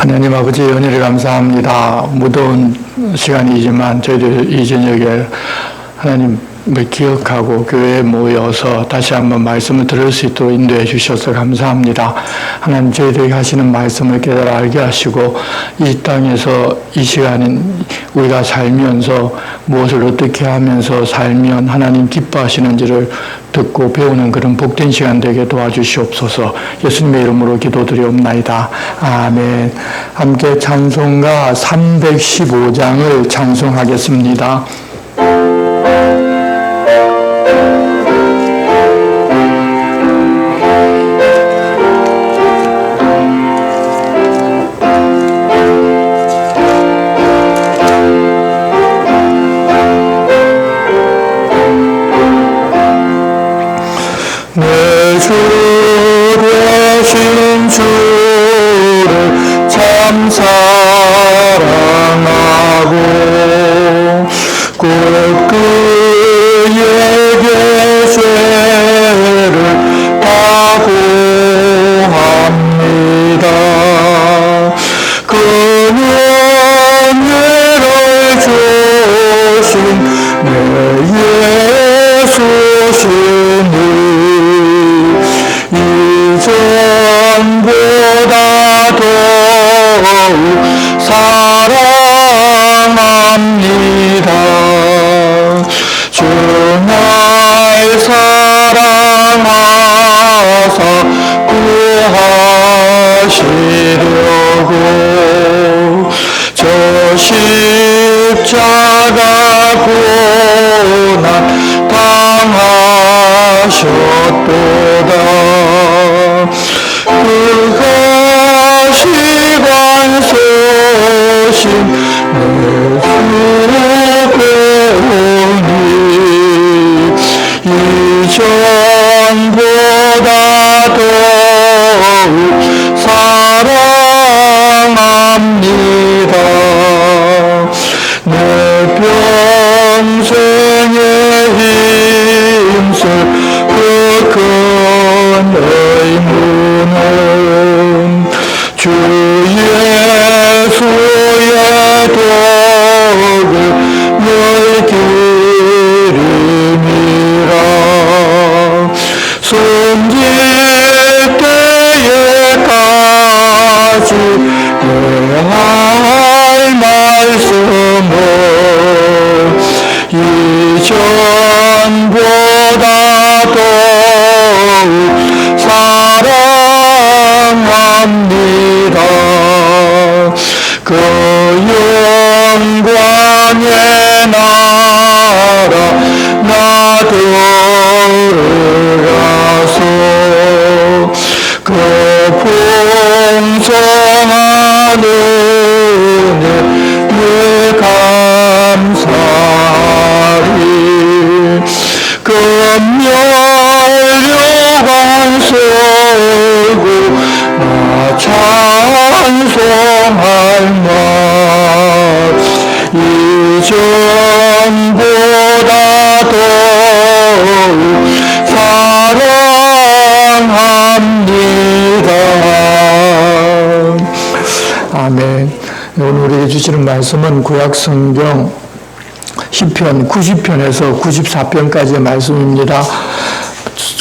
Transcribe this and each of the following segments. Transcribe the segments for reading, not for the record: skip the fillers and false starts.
하나님 아버지의 은혜를 감사합니다. 무더운 시간이지만 저희들 이 저녁에 하나님을 기억하고 교회에 모여서 다시 한번 말씀을 들을 수 있도록 인도해 주셔서 감사합니다. 하나님 저희들에게 하시는 말씀을 깨달아 알게 하시고 이 땅에서 이 시간은 우리가 살면서 무엇을 어떻게 하면서 살면 하나님 기뻐하시는지를 듣고 배우는 그런 복된 시간 되게 도와주시옵소서. 예수님의 이름으로 기도드리옵나이다. 아멘. 함께 찬송가 315장을 찬송하겠습니다. 내 주 되신 주를 참 사랑하고 곧 그에게 죄를 다고합니다. 그는 은혜를 주신 내 예수시니 이전보다 더욱 사랑합니다. 주 날 사랑하사 구하시려고 저 십자가 고난 당하셨도다. 그가 시간 쏘신 내 수고니 이전보다 더욱 사랑합니다. 내 평생의 힘쓸 그 큰 의무는 주 예수의 독을 늘 기름이라. 손질 때에까지 내 할 말씀을 이전보다 더욱 사랑합니다. 그 영광의 나라 나 들어가서 그 풍성한 은혜 늘 감사리. 그 멸류관 쏘고 나 찬송할 말 이전보다 더욱 사랑합니다. 아멘. 오늘 우리에게 주시는 말씀은 구약성경 시편 90편에서 94편까지의 말씀입니다.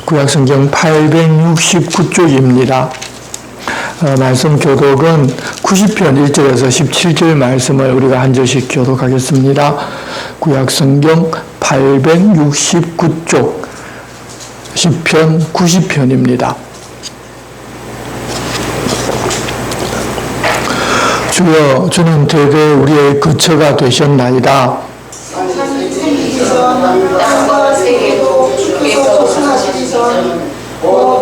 구약성경 869쪽입니다. 말씀 교독은 90편 1절에서 17절 말씀을 우리가 한 절씩 교독하겠습니다. 구약성경 869쪽 시편 90편입니다. 주여, 주는 되게 우리의 거처가 되셨나이다. 땅과 세계도 주께서 소생하시기 전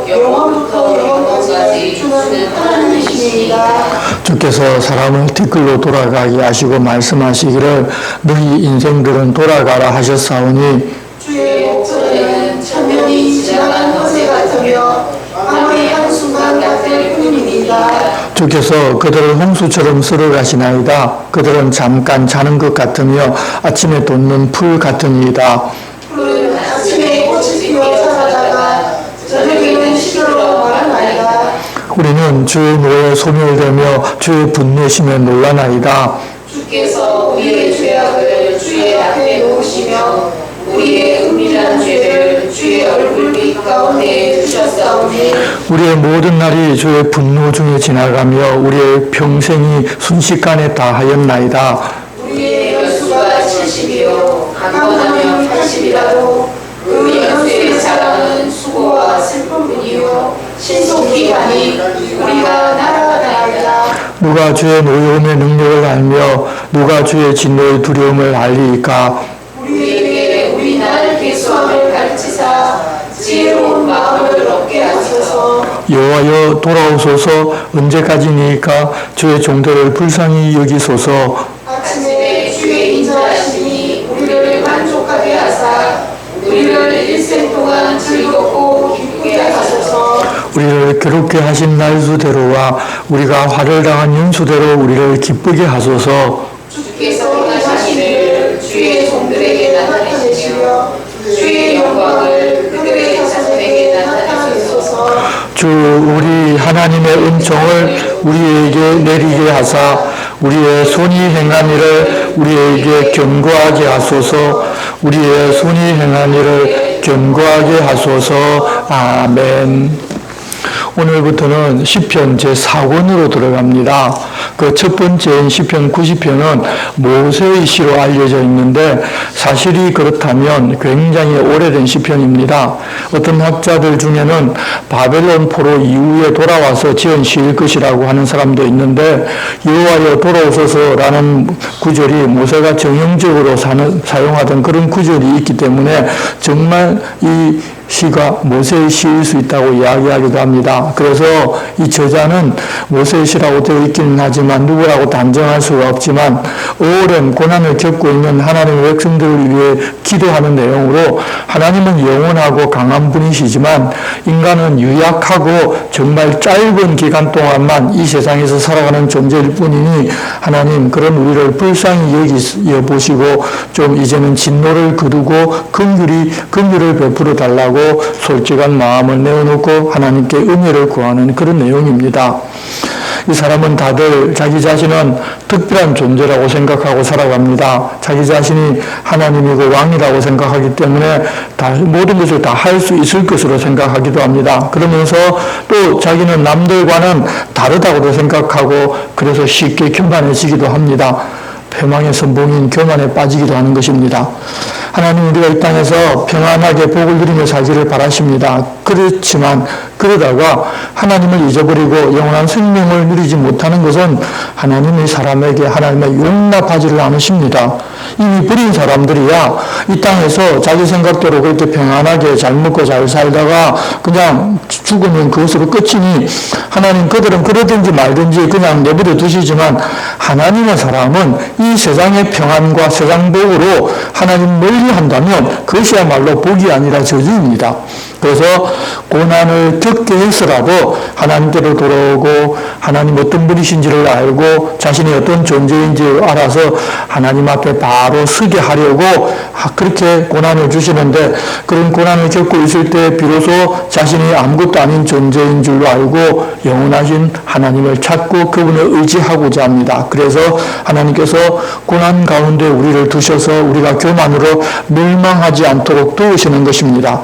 영원부터 영원까지 주는 하나님이십니다. 주께서 사람을 뒤끌로 돌아가게 하시고 말씀하시기를 너희 인생들은 돌아가라 하셨사오니 주의 목소리는 천년이 지나간 허세 같으며 밤의 한순간 같을 뿐입니다. 주께서 그들을 홍수처럼 쓸어가시나이다. 그들은 잠깐 자는 것 같으며 아침에 돋는 풀 같으니이다. 풀은 아침에 꽃이 피어 자라다가 저녁에는 시들어 마르나이다. 우리는 주의 노에 소멸되며 주의 분내심에 놀라나이다. 주께서 우리의 죄악을 주의 앞에 놓으시며 우리의 은밀한 죄를 주의 얼굴빛 가운데 두셨사오니 우리의 모든 날이 주의 분노 중에 지나가며 우리의 평생이 순식간에 다하였나이다. 우리의 연수가 70이요 강건하면 80이라도 그 연수의 자랑은 수고와 슬픔뿐이요 신속히 가니 우리가 날아가나이다. 누가 주의 노여움의 능력을 알며 누가 주의 진노의 두려움을 알리이까. 우리에게 우리 날 개수함을 가르치사 지혜로운 마음을 얻게 하소서. 여호와여 돌아오소서. 언제까지니까 주의 종들을 불쌍히 여기소서. 아침에 주의 인자하시니 우리를 만족하게 하사 우리를 일생 동안 즐겁고 기쁘게 하소서. 우리를 괴롭게 하신 날수대로와 우리가 화를 당한 연수대로 우리를 기쁘게 하소서. 주께서 자신을 주의 종들에게 나타내시며 주의 영광을 그들의 자손에게 나타내소서. 주 우리 하나님의 은총을 우리에게 내리게 하사 우리의 손이 행한 일을 우리에게 견고하게 하소서. 우리의 손이 행한 일을 견고하게 하소서. 아멘. 오늘부터는 시편 제4권으로 들어갑니다. 그 첫 번째인 시편 90편은 모세의 시로 알려져 있는데 사실이 그렇다면 굉장히 오래된 시편입니다. 어떤 학자들 중에는 바벨론 포로 이후에 돌아와서 지은 시일 것이라고 하는 사람도 있는데 여호와여 돌아오소서라는 구절이 모세가 정형적으로 사용하던 그런 구절이 있기 때문에 정말 이 시가 모세의 시일 수 있다고 이야기하기도 합니다. 그래서 이 저자는 모세의 시라고 되어 있기는 하지만 누구라고 단정할 수가 없지만 오랜 고난을 겪고 있는 하나님의 백성들을 위해 기도하는 내용으로 하나님은 영원하고 강한 분이시지만 인간은 유약하고 정말 짧은 기간 동안만 이 세상에서 살아가는 존재일 뿐이니 하나님 그런 우리를 불쌍히 여보시고 좀 이제는 진노를 거두고 긍휼을 베풀어 달라고 솔직한 마음을 내어놓고 하나님께 은혜를 구하는 그런 내용입니다. 이 사람은 다들 자기 자신은 특별한 존재라고 생각하고 살아갑니다. 자기 자신이 하나님이고 왕이라고 생각하기 때문에 모든 것을 다 할 수 있을 것으로 생각하기도 합니다. 그러면서 또 자기는 남들과는 다르다고도 생각하고 그래서 쉽게 교만해지기도 합니다. 패망의 선봉인 교만에 빠지기도 하는 것입니다. 하나님 우리가 이 땅에서 평안하게 복을 누리며 살기를 바라십니다. 그렇지만 그러다가 하나님을 잊어버리고 영원한 생명을 누리지 못하는 것은 하나님이 사람에게 하나님의 용납하지를 않으십니다. 이미 버린 사람들이야 이 땅에서 자기 생각대로 그렇게 평안하게 잘 먹고 잘 살다가 그냥 죽으면 그것으로 끝이니 하나님 그들은 그러든지 말든지 그냥 내버려 두시지만 하나님의 사람은 이 세상의 평안과 세상 복으로 하나님 멀리 한다면 그것이야말로 복이 아니라 저주입니다. 그래서 고난을 겪게 해서라도 하나님께로 돌아오고 하나님 어떤 분이신지를 알고 자신이 어떤 존재인지 알아서 하나님 앞에 바로 서게 하려고 그렇게 고난을 주시는데 그런 고난을 겪고 있을 때 비로소 자신이 아무것도 아닌 존재인 줄로 알고 영원하신 하나님을 찾고 그분을 의지하고자 합니다. 그래서 하나님께서 고난 가운데 우리를 두셔서 우리가 교만으로 멸망하지 않도록 도우시는 것입니다.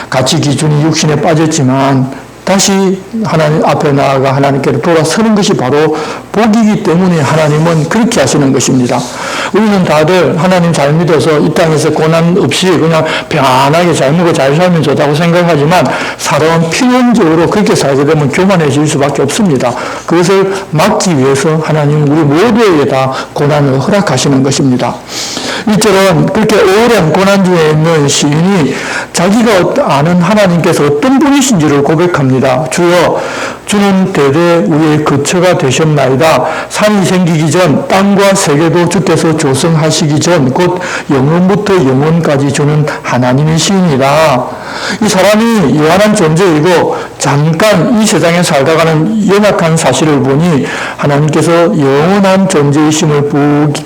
가치 기준이 육신에 빠졌지만 다시 하나님 앞에 나아가 하나님께로 돌아서는 것이 바로 복이기 때문에 하나님은 그렇게 하시는 것입니다. 우리는 다들 하나님 잘 믿어서 이 땅에서 고난 없이 그냥 평안하게 잘 먹고 잘 살면 좋다고 생각하지만 사람은 필연적으로 그렇게 살게 되면 교만해질 수밖에 없습니다. 그것을 막기 위해서 하나님 우리 모두에게 다 고난을 허락하시는 것입니다. 이처럼 그렇게 오랜 고난 중에 있는 시인이 자기가 아는 하나님께서 어떤 분이신지를 고백합니다. 주여 주는 대대 우리의 거처가 되셨나이다. 산이 생기기 전 땅과 세계도 주께서 조성하시기 전 곧 영원부터 영원까지 주는 하나님이시니라. 이 사람이 유한한 존재이고 잠깐 이 세상에 살다가는 연약한 사실을 보니 하나님께서 영원한 존재이심을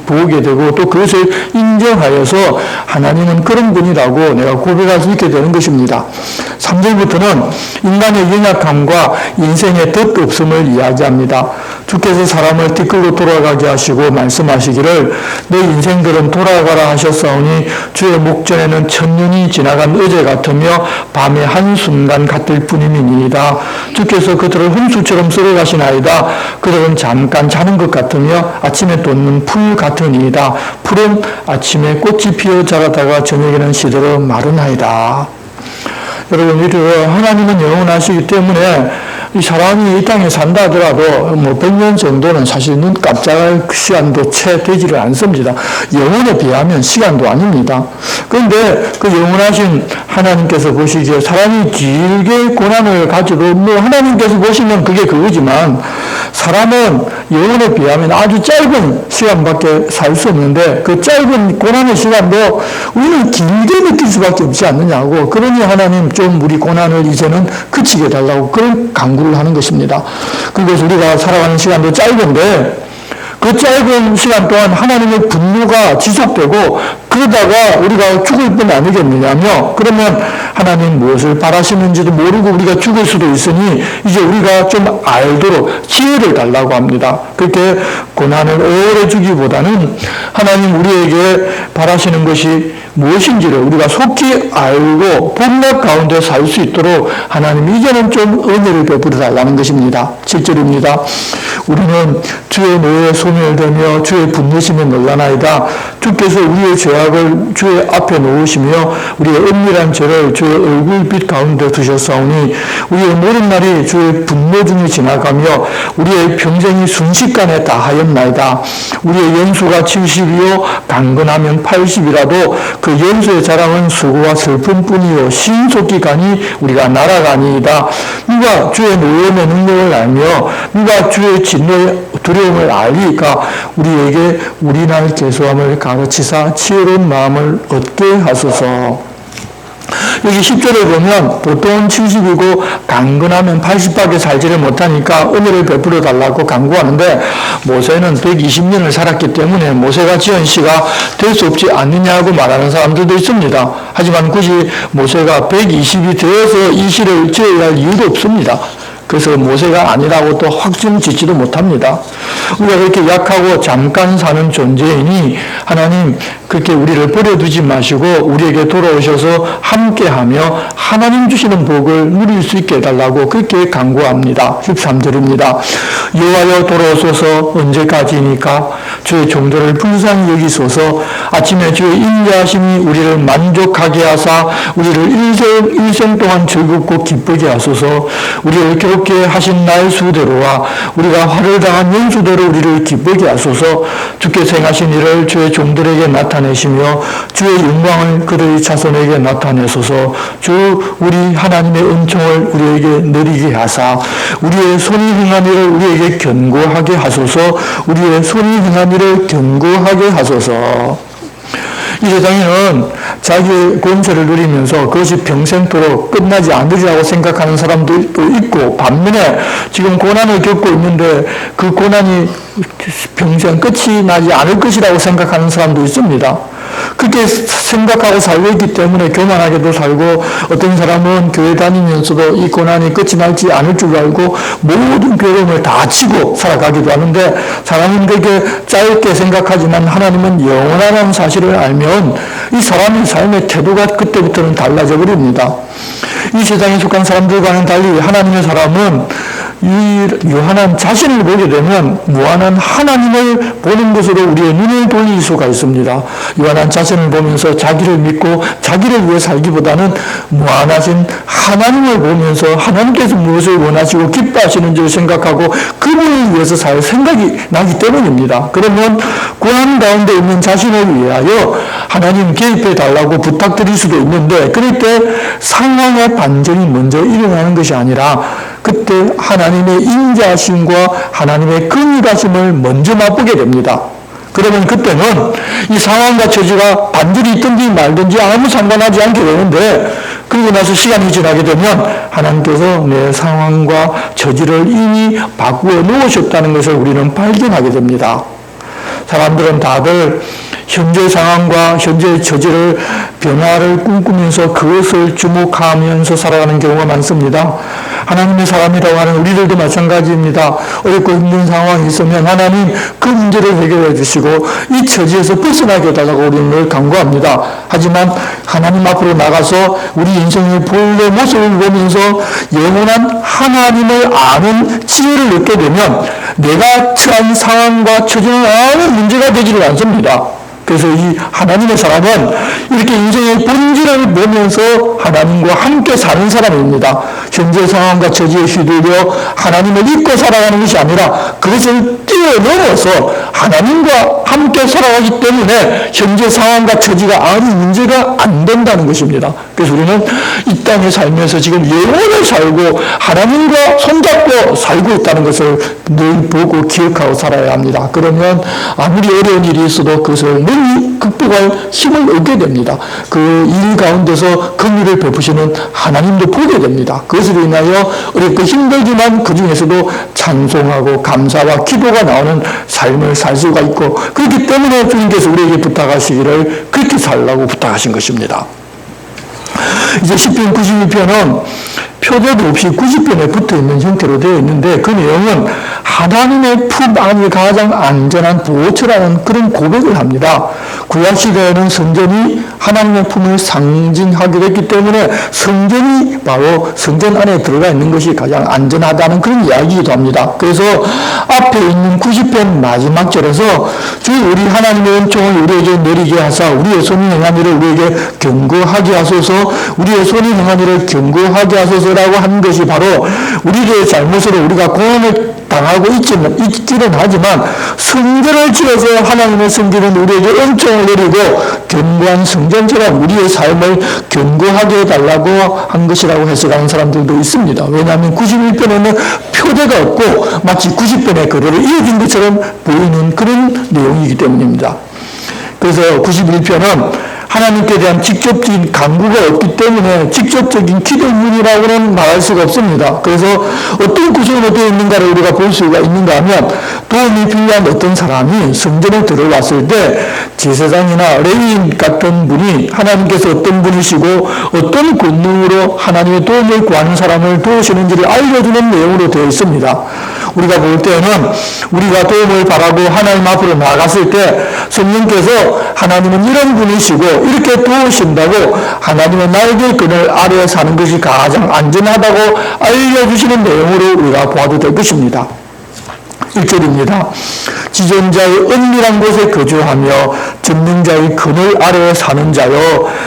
보게 되고 또 그것을 인정하여서 하나님은 그런 분이라고 내가 고백할 수 있게 되는 것입니다. 3절부터는 인간의 연약함과 인생의 인생에 덧 없음을 이야기합니다. 주께서 사람을 뒤끌고 돌아가게 하시고 말씀하시기를 내 인생들은 돌아가라 하셨사오니 주의 목전에는 천년이 지나간 어제 같으며 밤의 한순간 같을 뿐이니이다. 주께서 그들을 홍수처럼 쓸어가시나이다. 그들은 잠깐 자는 것 같으며 아침에 돋는 풀 같으니이다. 풀은 아침에 꽃이 피어 자라다가 저녁에는 시들어 마르나이다. 여러분, 이렇게 하나님은 영원하시기 때문에 이 사람이 이 땅에 산다 하더라도 100년 정도는 사실 눈 깜짝할 시간도 채 되지를 않습니다. 영혼에 비하면 시간도 아닙니다. 그런데 그 영원하신 하나님께서 보시기에 사람이 길게 고난을 가져도 하나님께서 보시면 그게 그거지만 사람은 영혼에 비하면 아주 짧은 시간밖에 살 수 없는데 그 짧은 고난의 시간도 우리는 길게 느낄 수밖에 없지 않느냐고. 그러니 하나님 좀 우리 고난을 이제는 그치게 달라고 그런 강구를 하는 것입니다. 그래서 우리가 살아가는 시간도 짧은데 그 짧은 시간 동안 하나님의 분노가 지속되고 그러다가 우리가 죽을 뿐 아니겠느냐며. 그러면 하나님 무엇을 바라시는지도 모르고 우리가 죽을 수도 있으니 이제 우리가 좀 알도록 지혜를 달라고 합니다. 그렇게 고난을 오래 주기보다는 하나님 우리에게 바라시는 것이 무엇인지를 우리가 속히 알고 본능 가운데 살 수 있도록 하나님 이제는 좀 은혜를 베풀어 달라는 것입니다. 7절입니다. 우리는 주의 노에 소멸되며 주의 분노심에 놀라나이다. 주께서 우리의 죄악을 주의 앞에 놓으시며 우리의 은밀한 죄를 주의 얼굴빛 가운데 두셨사오니 우리의 모든 날이 주의 분노 중에 지나가며 우리의 평생이 순식간에 다하였나이다. 우리의 연수가 70이요 강건하면 80이라도 그 연수의 자랑은 수고와 슬픔뿐이요 신속히 가니 우리가 날아가니이다. 누가 주의 노염의 능력을 알며 누가 주의 진노의 두려움을 알리까 우리에게 우리 날 계수함을 가르치사 지혜로운 마음을 얻게 하소서. 여기 10절에 보면 보통 70이고 강건하면 80밖에 살지를 못하니까 은혜를 베풀어 달라고 강구하는데 모세는 120년을 살았기 때문에 모세가 지은 시가 될 수 없지 않느냐고 말하는 사람들도 있습니다. 하지만 굳이 모세가 120이 되어서 이 시를 지어야 할 이유도 없습니다. 그래서 모세가 아니라고 또 확신 짓지도 못합니다. 우리가 그렇게 약하고 잠깐 사는 존재이니 하나님 그렇게 우리를 버려두지 마시고 우리에게 돌아오셔서 함께하며 하나님 주시는 복을 누릴 수 있게 해달라고 그렇게 간구합니다. 13절입니다. 여호와여 돌아오소서. 언제까지니까 주의 종들을 불쌍히 여기소서. 아침에 주의 인자하심이 우리를 만족하게 하사 우리를 일생 동안 즐겁고 기쁘게 하소서. 우리를 괴롭게 하신 나의 수대로와 우리가 화를 당한 연수대로 우리를 기쁘게 하소서. 주께서 행하신 일을 주의 종들에게 나타내시며 주의 영광을 그들의 자손에게 나타내소서. 주 우리 하나님의 은총을 우리에게 누리게 하사 우리의 손이 행한 일을 우리에게 견고하게 하소서. 우리의 손이 행한 일을 견고하게 하소서. 이 세상에는 자기의 권세를 누리면서 그것이 평생토록 끝나지 않으리라고 생각하는 사람도 있고 반면에 지금 고난을 겪고 있는데 그 고난이 평생 끝이 나지 않을 것이라고 생각하는 사람도 있습니다. 그렇게 생각하고 살고 있기 때문에 교만하게도 살고 어떤 사람은 교회 다니면서도 이 고난이 끝이 날지 않을 줄 알고 모든 괴로움을 다 치고 살아가기도 하는데 사람은 그렇게 짧게 생각하지만 하나님은 영원한 사실을 알면 이 사람의 삶의 태도가 그때부터는 달라져 버립니다. 이 세상에 속한 사람들과는 달리 하나님의 사람은 이 유한한 자신을 보게 되면 무한한 하나님을 보는 것으로 우리의 눈을 돌릴 수가 있습니다. 유한한 자신을 보면서 자기를 믿고 자기를 위해 살기보다는 무한하신 하나님을 보면서 하나님께서 무엇을 원하시고 기뻐하시는지를 생각하고 그분을 위해서 살 생각이 나기 때문입니다. 그러면 고난 가운데 있는 자신을 위하여 하나님 개입해 달라고 부탁드릴 수도 있는데 그럴 때 상황의 반전이 먼저 일어나는 것이 아니라 그때 하나님의 인자하심과 하나님의 긍휼하심을 먼저 맛보게 됩니다. 그러면 그때는 이 상황과 처지가 반전이 있든지 말든지 아무 상관하지 않게 되는데 그리고 나서 시간이 지나게 되면 하나님께서 내 상황과 처지를 이미 바꾸어 놓으셨다는 것을 우리는 발견하게 됩니다. 사람들은 다들 현재 상황과 현재 처지를 변화를 꿈꾸면서 그것을 주목하면서 살아가는 경우가 많습니다. 하나님의 사람이라고 하는 우리들도 마찬가지입니다. 어렵고 힘든 상황이 있으면 하나님 그 문제를 해결해 주시고 이 처지에서 벗어나게 해달라고 우리는 늘 간구합니다. 하지만 하나님 앞으로 나가서 우리 인생의 본래 모습을 보면서 영원한 하나님을 아는 지혜를 얻게 되면 내가 처한 상황과 처지는 아무 문제가 되지를 않습니다. 그래서 이 하나님의 사람은 이렇게 인생의 본질을 보면서 하나님과 함께 사는 사람입니다. 현재 상황과 처지에 휘둘려 하나님을 잊고 살아가는 것이 아니라 그것을 뛰어넘어서 하나님과 함께 살아가기 때문에 현재 상황과 처지가 아무 문제가 안 된다는 것입니다. 그래서 우리는 이 땅에 살면서 지금 영원을 살고 하나님과 손잡고 살고 있다는 것을 늘 보고 기억하고 살아야 합니다. 그러면 아무리 어려운 일이 있어도 그것을 늘 극복할 힘을 얻게 됩니다. 그 일 가운데서 긍휼을 베푸시는 하나님도 보게 됩니다. 그것으로 인하여 어렵고 힘들지만 그 중에서도 찬송하고 감사와 기도가 나오는 삶을 살 수가 있고 그렇기 때문에 주님께서 우리에게 부탁하시기를 그렇게 살라고 부탁하신 것입니다. 이제 시편 92편은 표제도 없이 90편에 붙어있는 형태로 되어 있는데 그 내용은 하나님의 품 안이 가장 안전한 보호처라는 그런 고백을 합니다. 구약시대에는 성전이 하나님의 품을 상징하기도 했기 때문에 성전이 바로 성전 안에 들어가 있는 것이 가장 안전하다는 그런 이야기이기도 합니다. 그래서 앞에 있는 90편 마지막 절에서 주 우리 하나님의 은총을 우리에게 내리게 하사 우리의 손이 행한 일을 우리에게 경고하게 하소서 우리의 손이 행한 일을 경고하게 하소서라고 하는 것이 바로 우리의 잘못으로 우리가 고난을 당하고 있기는 하지만 성전을 지어서 하나님의 성전은 우리에게 은총을 내리고 견고한 성전처럼 우리의 삶을 견고하게 해달라고 한 것이라고 해석하는 사람들도 있습니다. 왜냐하면 91편에는 표대가 없고 마치 90편의 거리를 이어진 것처럼 보이는 그런 내용이기 때문입니다. 그래서 91편은 하나님께 대한 직접적인 강구가 없기 때문에 직접적인 기도문이라고는 말할 수가 없습니다. 그래서 어떤 구성으로 되어 있는가를 우리가 볼 수가 있는가 하면 도움이 필요한 어떤 사람이 성전에 들어왔을 때 제사장이나 레위인 같은 분이 하나님께서 어떤 분이시고 어떤 권능으로 하나님의 도움을 구하는 사람을 도우시는지를 알려주는 내용으로 되어 있습니다. 우리가 볼 때는 우리가 도움을 바라고 하나님 앞으로 나갔을 때 성령께서 하나님은 이런 분이시고 이렇게 도우신다고 하나님의 날개 그늘 아래에 사는 것이 가장 안전하다고 알려주시는 내용으로 우리가 보아도 될 것입니다. 1절입니다. 지존자의 은밀한 곳에 거주하며 전능자의 그늘 아래에 사는 자여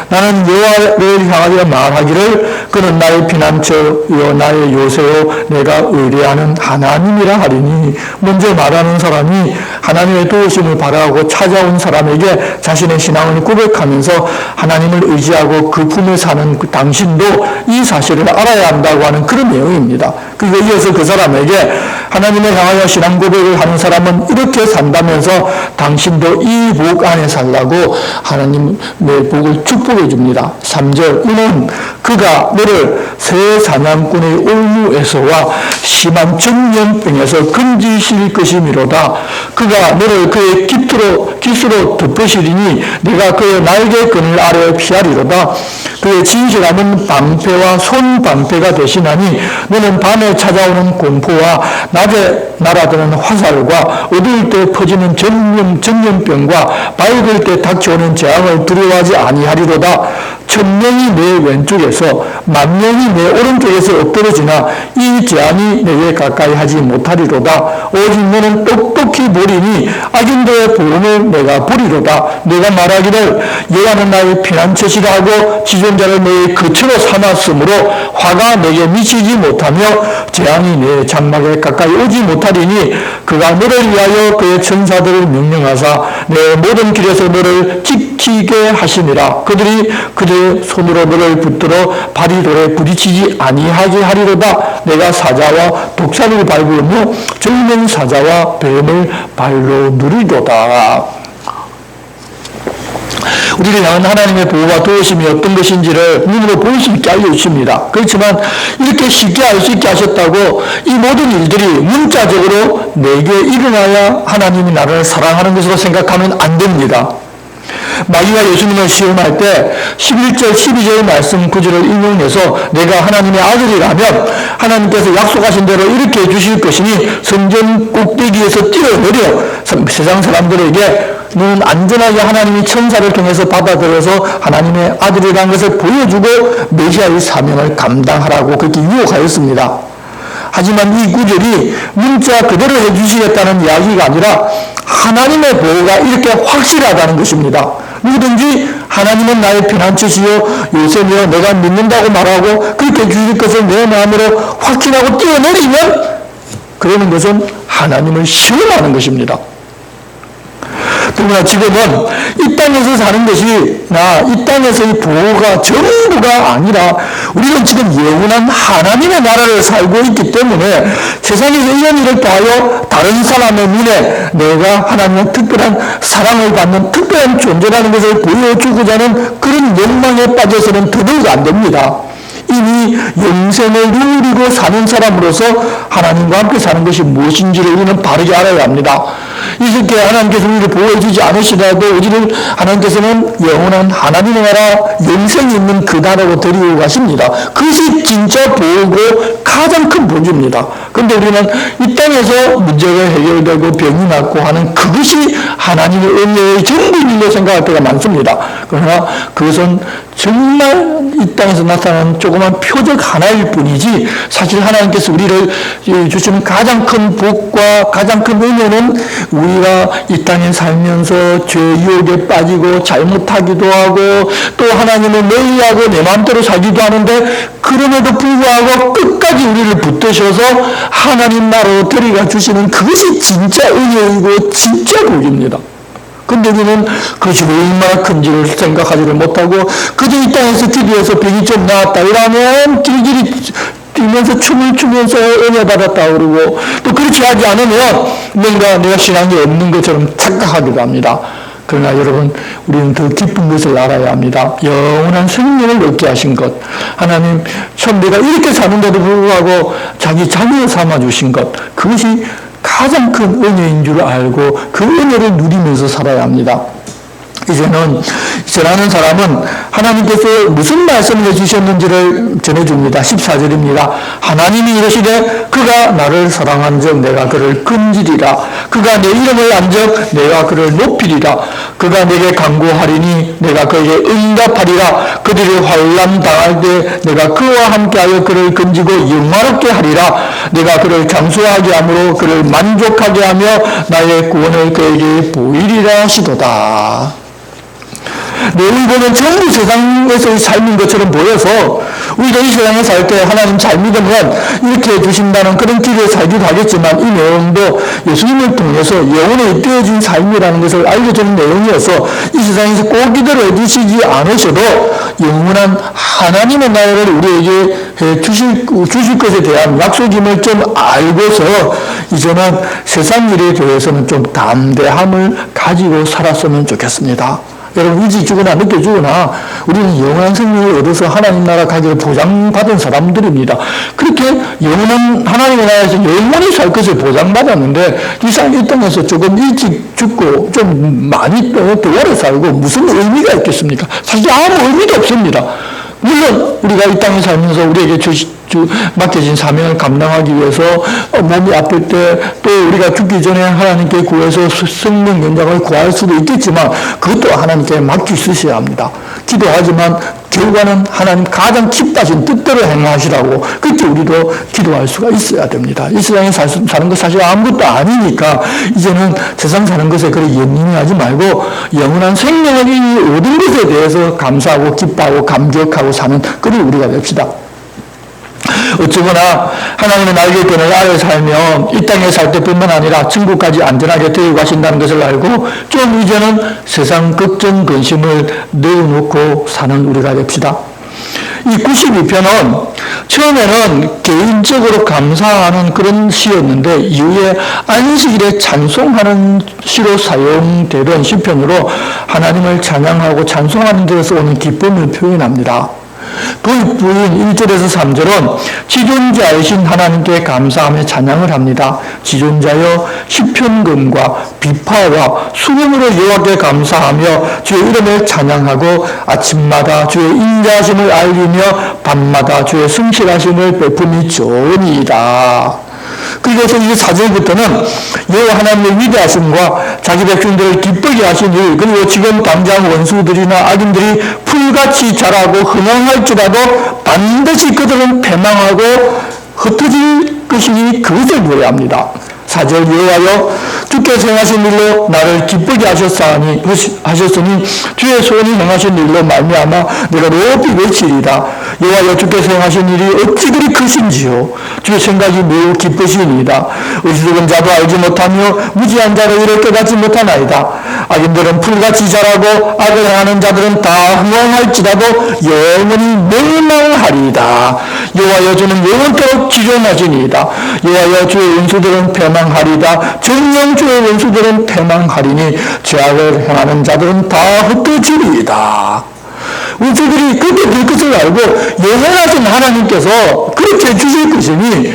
나는 여호와를 향하여 말하기를 그는 나의 피난처요 나의 요새요 내가 의뢰하는 하나님이라 하리니 먼저 말하는 사람이 하나님의 도우심을 바라고 찾아온 사람에게 자신의 신앙을 고백하면서 하나님을 의지하고 그 품에 사는 그 당신도 이 사실을 알아야 한다고 하는 그런 내용입니다. 그리고 이어서 그 사람에게 하나님을 향하여 신앙 고백을 하는 사람은 이렇게 산다면서 당신도 이 복 안에 살라고 하나님의 복을 축복해 줍니다. 3절 이는 그가 너를 새 사냥꾼의 올무에서와 심한 전염병에서 건지실 것이미로다. 그가 너를 그의 깃으로 덮으시리니 내가 그의 날개 그늘 아래 피하리로다. 그의 진실함은 방패와 손방패가 되시나니 너는 밤에 찾아오는 공포와 낮에 날아드는 화살과 어두울 때 퍼지는 전염병과 밝을 때 닥쳐오는 재앙을 두려워하지 아니하리로다. 1000명이 내 왼쪽에서 10,000명이 내 오른쪽에서 엎드러지나 이 재앙이 내게 가까이 하지 못하리로다. 오직 너는 똑똑히 보리니 악인들의 보응을 내가 보리로다. 내가 말하기를 여호와는 나의 피난처시라 하고 지존자를 너의 거처로 삼았으므로 화가 내게 미치지 못하며 재앙이 내 장막에 가까이 오지 못하리니 그가 너를 위하여 그의 천사들을 명령하사 내 모든 길에서 너를 지키게 하시니라. 그들이 그들의 손으로 너를 붙들어 발이 돌에 부딪히지 아니하게 하리로다. 내가 사자와 독사를 밟으며 젊은 사자와 뱀을 발로 누리도다. 우리를 향한 하나님의 보호와 도우심이 어떤 것인지를 눈으로 볼 수 있게 알려주십니다. 그렇지만 이렇게 쉽게 알 수 있게 하셨다고 이 모든 일들이 문자적으로 내게 일어나야 하나님이 나를 사랑하는 것으로 생각하면 안 됩니다. 마귀가 예수님을 시험할 때 11절, 12절 말씀 구절을 인용해서 내가 하나님의 아들이라면 하나님께서 약속하신 대로 이렇게 해주실 것이니 성전 꼭대기에서 뛰어내려 세상 사람들에게 너는 안전하게 하나님이 천사를 통해서 받아들여서 하나님의 아들이라는 것을 보여주고 메시아의 사명을 감당하라고 그렇게 유혹하였습니다. 하지만 이 구절이 문자 그대로 해주시겠다는 이야기가 아니라 하나님의 보호가 이렇게 확실하다는 것입니다. 누구든지 하나님은 나의 피난처시요 요새며 내가 믿는다고 말하고 그렇게 해주실 것을 내 마음으로 확신하고 뛰어내리면 그러는 것은 하나님을 시험하는 것입니다. 그러나 지금은 이 땅에서 사는 것이 이 땅에서의 보호가 전부가 아니라 우리는 지금 영원한 하나님의 나라를 살고 있기 때문에 세상에서 이런 일을 봐요 다른 사람의 눈에 내가 하나님의 특별한 사랑을 받는 특별한 존재라는 것을 보여주고자 하는 그런 욕망에 빠져서는 더더욱 안 됩니다. 이미 영생을 누리고 사는 사람으로서 하나님과 함께 사는 것이 무엇인지를 우리는 바르게 알아야 합니다. 이렇게 하나님께서 우리를 보호해주지 않으시더라도 우리를 하나님께서는 영원한 하나님의 나라 영생이 있는 그 나라로 데리고 가십니다. 그것이 진짜 보호고 가장 큰 본주입니다. 그런데 우리는 이 땅에서 문제가 해결되고 병이 낫고 하는 그것이 하나님의 은혜의 전부일로 생각할 때가 많습니다. 그러나 그것은 정말 이 땅에서 나타나는 조그만 표적 하나일 뿐이지 사실 하나님께서 우리를 주시는 가장 큰 복과 가장 큰 은혜는 우리가 이 땅에 살면서 죄 유혹에 빠지고 잘못하기도 하고 또 하나님을 멀리하고 내 마음대로 살기도 하는데 그럼에도 불구하고 끝까지 우리를 붙드셔서 하나님 나라로 데려가 주시는 그것이 진짜 은혜이고 진짜 복입니다. 근데 우리는 그것이 얼마나 큰지를 생각하지를 못하고 그저 이 땅에서 기도해서 병이 좀 나았다 이러면 길길이 뛰면서 춤을 추면서 은혜 받았다 그러고 또 그렇게 하지 않으면 뭔가 내가 신앙이 없는 것처럼 착각하기도 합니다. 그러나 여러분 우리는 더 깊은 것을 알아야 합니다. 영원한 생명을 얻게 하신 것 하나님 참 내가 이렇게 사는데도 불구하고 자기 자녀를 삼아주신 것 그것이 가장 큰 은혜인 줄 알고 그 은혜를 누리면서 살아야 합니다. 이제는 저라는 사람은 하나님께서 무슨 말씀을 해주셨는지를 전해줍니다. 14절입니다. 하나님이 이르시되 그가 나를 사랑한 적 내가 그를 금지리라. 그가 내 이름을 안 적 내가 그를 높이리라. 그가 내게 간구하리니 내가 그에게 응답하리라. 그들이 환난 당할 때 내가 그와 함께하여 그를 건지고 영화롭게 하리라. 내가 그를 장수하게 함으로 그를 만족하게 하며 나의 구원을 그에게 보이리라 하시도다. 내용을 보면 전부 세상에서의 삶인 것처럼 보여서 우리가 이 세상에 살 때 하나님 잘 믿으면 이렇게 해주신다는 그런 길에 살기도 하겠지만 이 내용도 예수님을 통해서 영원에 떼어진 삶이라는 것을 알려주는 내용이어서 이 세상에서 꼭 이대로 해주시지 않으셔도 영원한 하나님의 나라를 우리에게 주실 것에 대한 약속임을 좀 알고서 이제는 세상 일에 대해서는 좀 담대함을 가지고 살았으면 좋겠습니다. 여러분 일찍 죽으나 늦게 죽으나 우리는 영원한 생명을 얻어서 하나님 나라 가기를 보장받은 사람들입니다. 그렇게 영원한 하나님의 나라에서 영원히 살 것을 보장받았는데 이 땅에서 조금 일찍 죽고 좀 많이 더 오래 살고 무슨 의미가 있겠습니까? 사실 아무 의미도 없습니다. 물론 우리가 이 땅에 살면서 우리에게 맡겨진 사명을 감당하기 위해서 몸이 아플 때 또 우리가 죽기 전에 하나님께 구해서 생명 연장을 구할 수도 있겠지만 그것도 하나님께 맡기시셔야 합니다. 기도하지만 결과는 하나님 가장 기뻐하신 뜻대로 행하시라고 그렇게 우리도 기도할 수가 있어야 됩니다. 이 세상에 사는 것 사실 아무것도 아니니까 이제는 세상 사는 것에 그렇게 연연하지 말고 영원한 생명을 이 모든 것에 대해서 감사하고 기뻐하고 감격하고 사는 그런 우리가 됩시다. 어쩌거나 하나님의 날개권을 아래 살면 이 땅에 살 때뿐만 아니라 천국까지 안전하게 데리고 가신다는 것을 알고 좀 이제는 세상 걱정 근심을 내어놓고 사는 우리가 됩시다. 이 92편은 처음에는 개인적으로 감사하는 그런 시였는데 이후에 안식일에 찬송하는 시로 사용되던 시편으로 하나님을 찬양하고 찬송하는 데서 오는 기쁨을 표현합니다. 도입부인 1절에서 3절은 지존자이신 하나님께 감사하며 찬양을 합니다. 지존자여 시편금과 비파와 수금으로 여호와께 감사하며 주의 이름을 찬양하고 아침마다 주의 인자하심을 알리며 밤마다 주의 성실하심을 베품이 좋으니이다. 그래서 이제 4절부터는 여호와 하나님의 위대하심과 자기 백성들을 기쁘게 하신 일, 그리고 지금 당장 원수들이나 악인들이 풀같이 자라고 흥황할지라도 반드시 그들은 패망하고 흩어질 것이니 그것을 노래합니다. 4절 여호와여 주께서 행하신 일로 나를 기쁘게 하셨으니 주의 손이 행하신 일로 말미암아 내가 높이 외치리다. 여호와여 주께서 행하신 일이 어찌 그리 크신지요. 주의 생각이 매우 기쁘시니이다. 어리석은 자도 알지 못하며 무지한 자도 이를 깨닫지 못하나이다. 악인들은 풀같이 자라고 악을 행하는 자들은 다 흥황할지라도 영원히 멸망하리이다. 여호와여 주는 영원토록 지존하시니이다. 여호와여 주의 원수들은 패망하리이다. 정녕 주의 원수들은 패망하리니 죄악을 행하는 자들은 다 흩어지리이다. 원수들이 그렇게 될 것을 알고 영원하신 하나님께서 그렇게 주실 것이니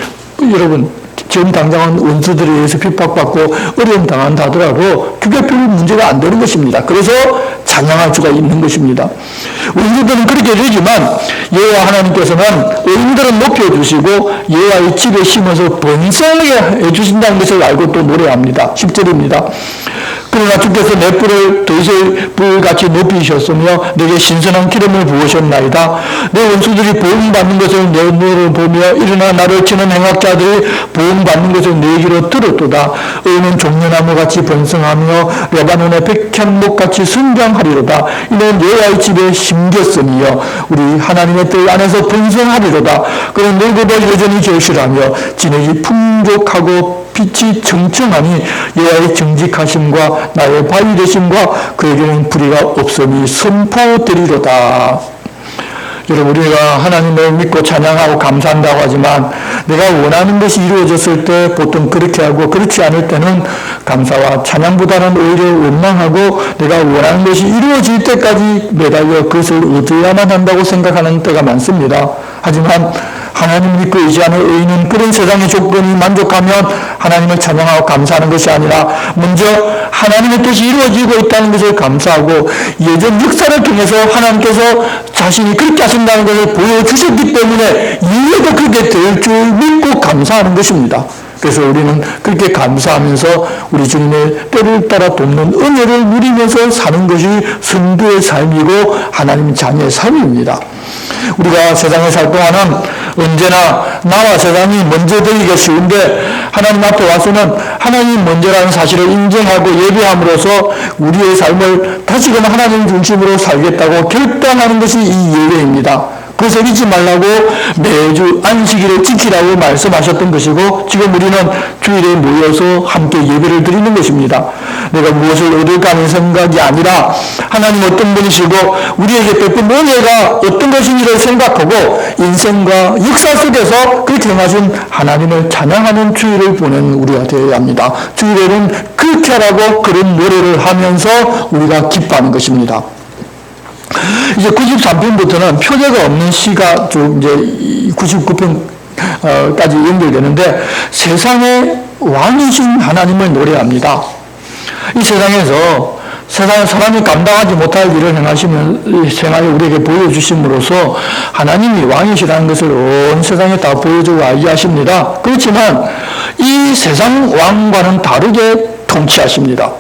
여러분 지금 당장은 원수들에 의해서 핍박받고 어려움 당한다 하더라도 그게 별 문제가 안 되는 것입니다. 그래서 찬양할 수가 있는 것입니다. 원수들은 그렇게 되지만 여호와 하나님께서는 의인들은 높여주시고 여호와의 집에 심어서 번성하게 해주신다는 것을 알고 또 노래합니다. 10절입니다. 그러나 주께서 내 뿔을 도이슬 뿔같이 높이셨으며 내게 신선한 기름을 부으셨나이다. 내 원수들이 보응받는 것을 내 눈으로 보며 일어나 나를 치는 행악자들이 보응받는 것을 내 귀로 들었도다. 의인은 종려나무같이 번성하며 레바논의 백향목같이 성장하리로다. 이는 여호와의 집에 심겼으니요 우리 하나님의 뜰 안에서 번성하리로다. 그는 늙어도 여전히 결실하며 진액이 풍족하고 빛이 청청하니 여호와의 정직하심과 나의 바위 되심과 그에게는 불의가 없음이 선포되리로다. 여러분 우리가 하나님을 믿고 찬양하고 감사한다고 하지만 내가 원하는 것이 이루어졌을 때 보통 그렇게 하고 그렇지 않을 때는 감사와 찬양보다는 오히려 원망하고 내가 원하는 것이 이루어질 때까지 매달려 그것을 얻어야만 한다고 생각하는 때가 많습니다. 하지만 하나님 믿고 의지하는 의인은 그런 세상의 조건이 만족하면 하나님을 찬양하고 감사하는 것이 아니라 먼저 하나님의 뜻이 이루어지고 있다는 것을 감사하고 예전 역사를 통해서 하나님께서 자신이 그렇게 하신다는 것을 보여주셨기 때문에 이해도 그렇게 될 줄 믿고 감사하는 것입니다. 그래서 우리는 그렇게 감사하면서 우리 주님의 때를 따라 돕는 은혜를 누리면서 사는 것이 성도의 삶이고 하나님 자녀의 삶입니다. 우리가 세상에 살 동안은 언제나 나와 세상이 먼저 되기가 쉬운데 하나님 앞에 와서는 하나님이 먼저라는 사실을 인정하고 예배함으로써 우리의 삶을 다시금 하나님 중심으로 살겠다고 결단하는 것이 이 예배입니다. 그것을 잊지 말라고 매주 안식일을 지키라고 말씀하셨던 것이고 지금 우리는 주일에 모여서 함께 예배를 드리는 것입니다. 내가 무엇을 얻을까 하는 생각이 아니라 하나님 어떤 분이시고 우리에게 베푼 은혜가 어떤 것인지를 생각하고 인생과 역사 속에서 그렇게 행하신 하나님을 찬양하는 주일을 보낸 우리가 되어야 합니다. 주일에는 그렇게 하라고 그런 노래를 하면서 우리가 기뻐하는 것입니다. 이제 93편부터는 표제가 없는 시가 쭉 이제 99편까지 연결되는데 세상의 왕이신 하나님을 노래합니다. 이 세상에서 세상에 사람이 감당하지 못할 일을 행하시면 생활에 우리에게 보여주심으로써 하나님이 왕이시라는 것을 온 세상에 다 보여주고 알게 하십니다. 그렇지만 이 세상 왕과는 다르게 통치하십니다.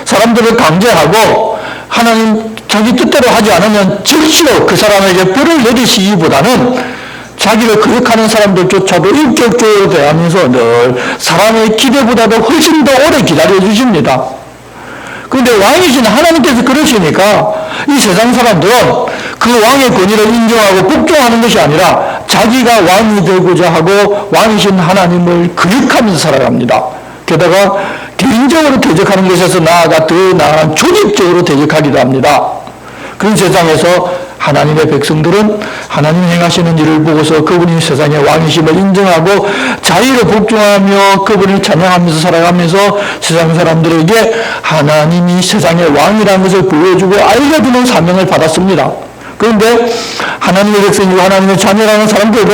사람들을 강제하고 하나님 자기 뜻대로 하지 않으면 즉시로 그 사람에게 벌을 내리시기보다는 자기를 거역하는 사람들조차도 인격적으로 대하면서 늘 사람의 기대보다도 훨씬 더 오래 기다려 주십니다. 그런데 왕이신 하나님께서 그러시니까 이 세상 사람들은 그 왕의 권위를 인정하고 복종하는 것이 아니라 자기가 왕이 되고자 하고 왕이신 하나님을 거역하면서 살아갑니다. 게다가 개인적으로 대적하는 것에서 나아가 더 나아간 조직적으로 대적하기도 합니다. 그런 세상에서 하나님의 백성들은 하나님 행하시는 일을 보고서 그분이 세상의 왕이심을 인정하고 자유로 복종하며 그분을 찬양하면서 살아가면서 세상 사람들에게 하나님이 세상의 왕이라는 것을 보여주고 알려주는 사명을 받았습니다. 그런데 하나님의 백성이고 하나님의 자녀라는 사람들도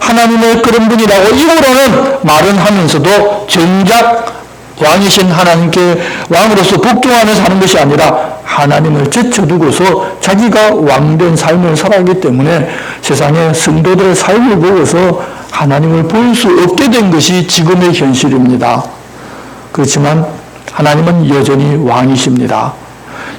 하나님의 그런 분이라고 입으로는 말은 하면서도 정작 왕이신 하나님께 왕으로서 복종하며 사는 것이 아니라 하나님을 제쳐두고서 자기가 왕된 삶을 살아가기 때문에 세상의 성도들의 삶을 보고서 하나님을 볼 수 없게 된 것이 지금의 현실입니다. 그렇지만 하나님은 여전히 왕이십니다.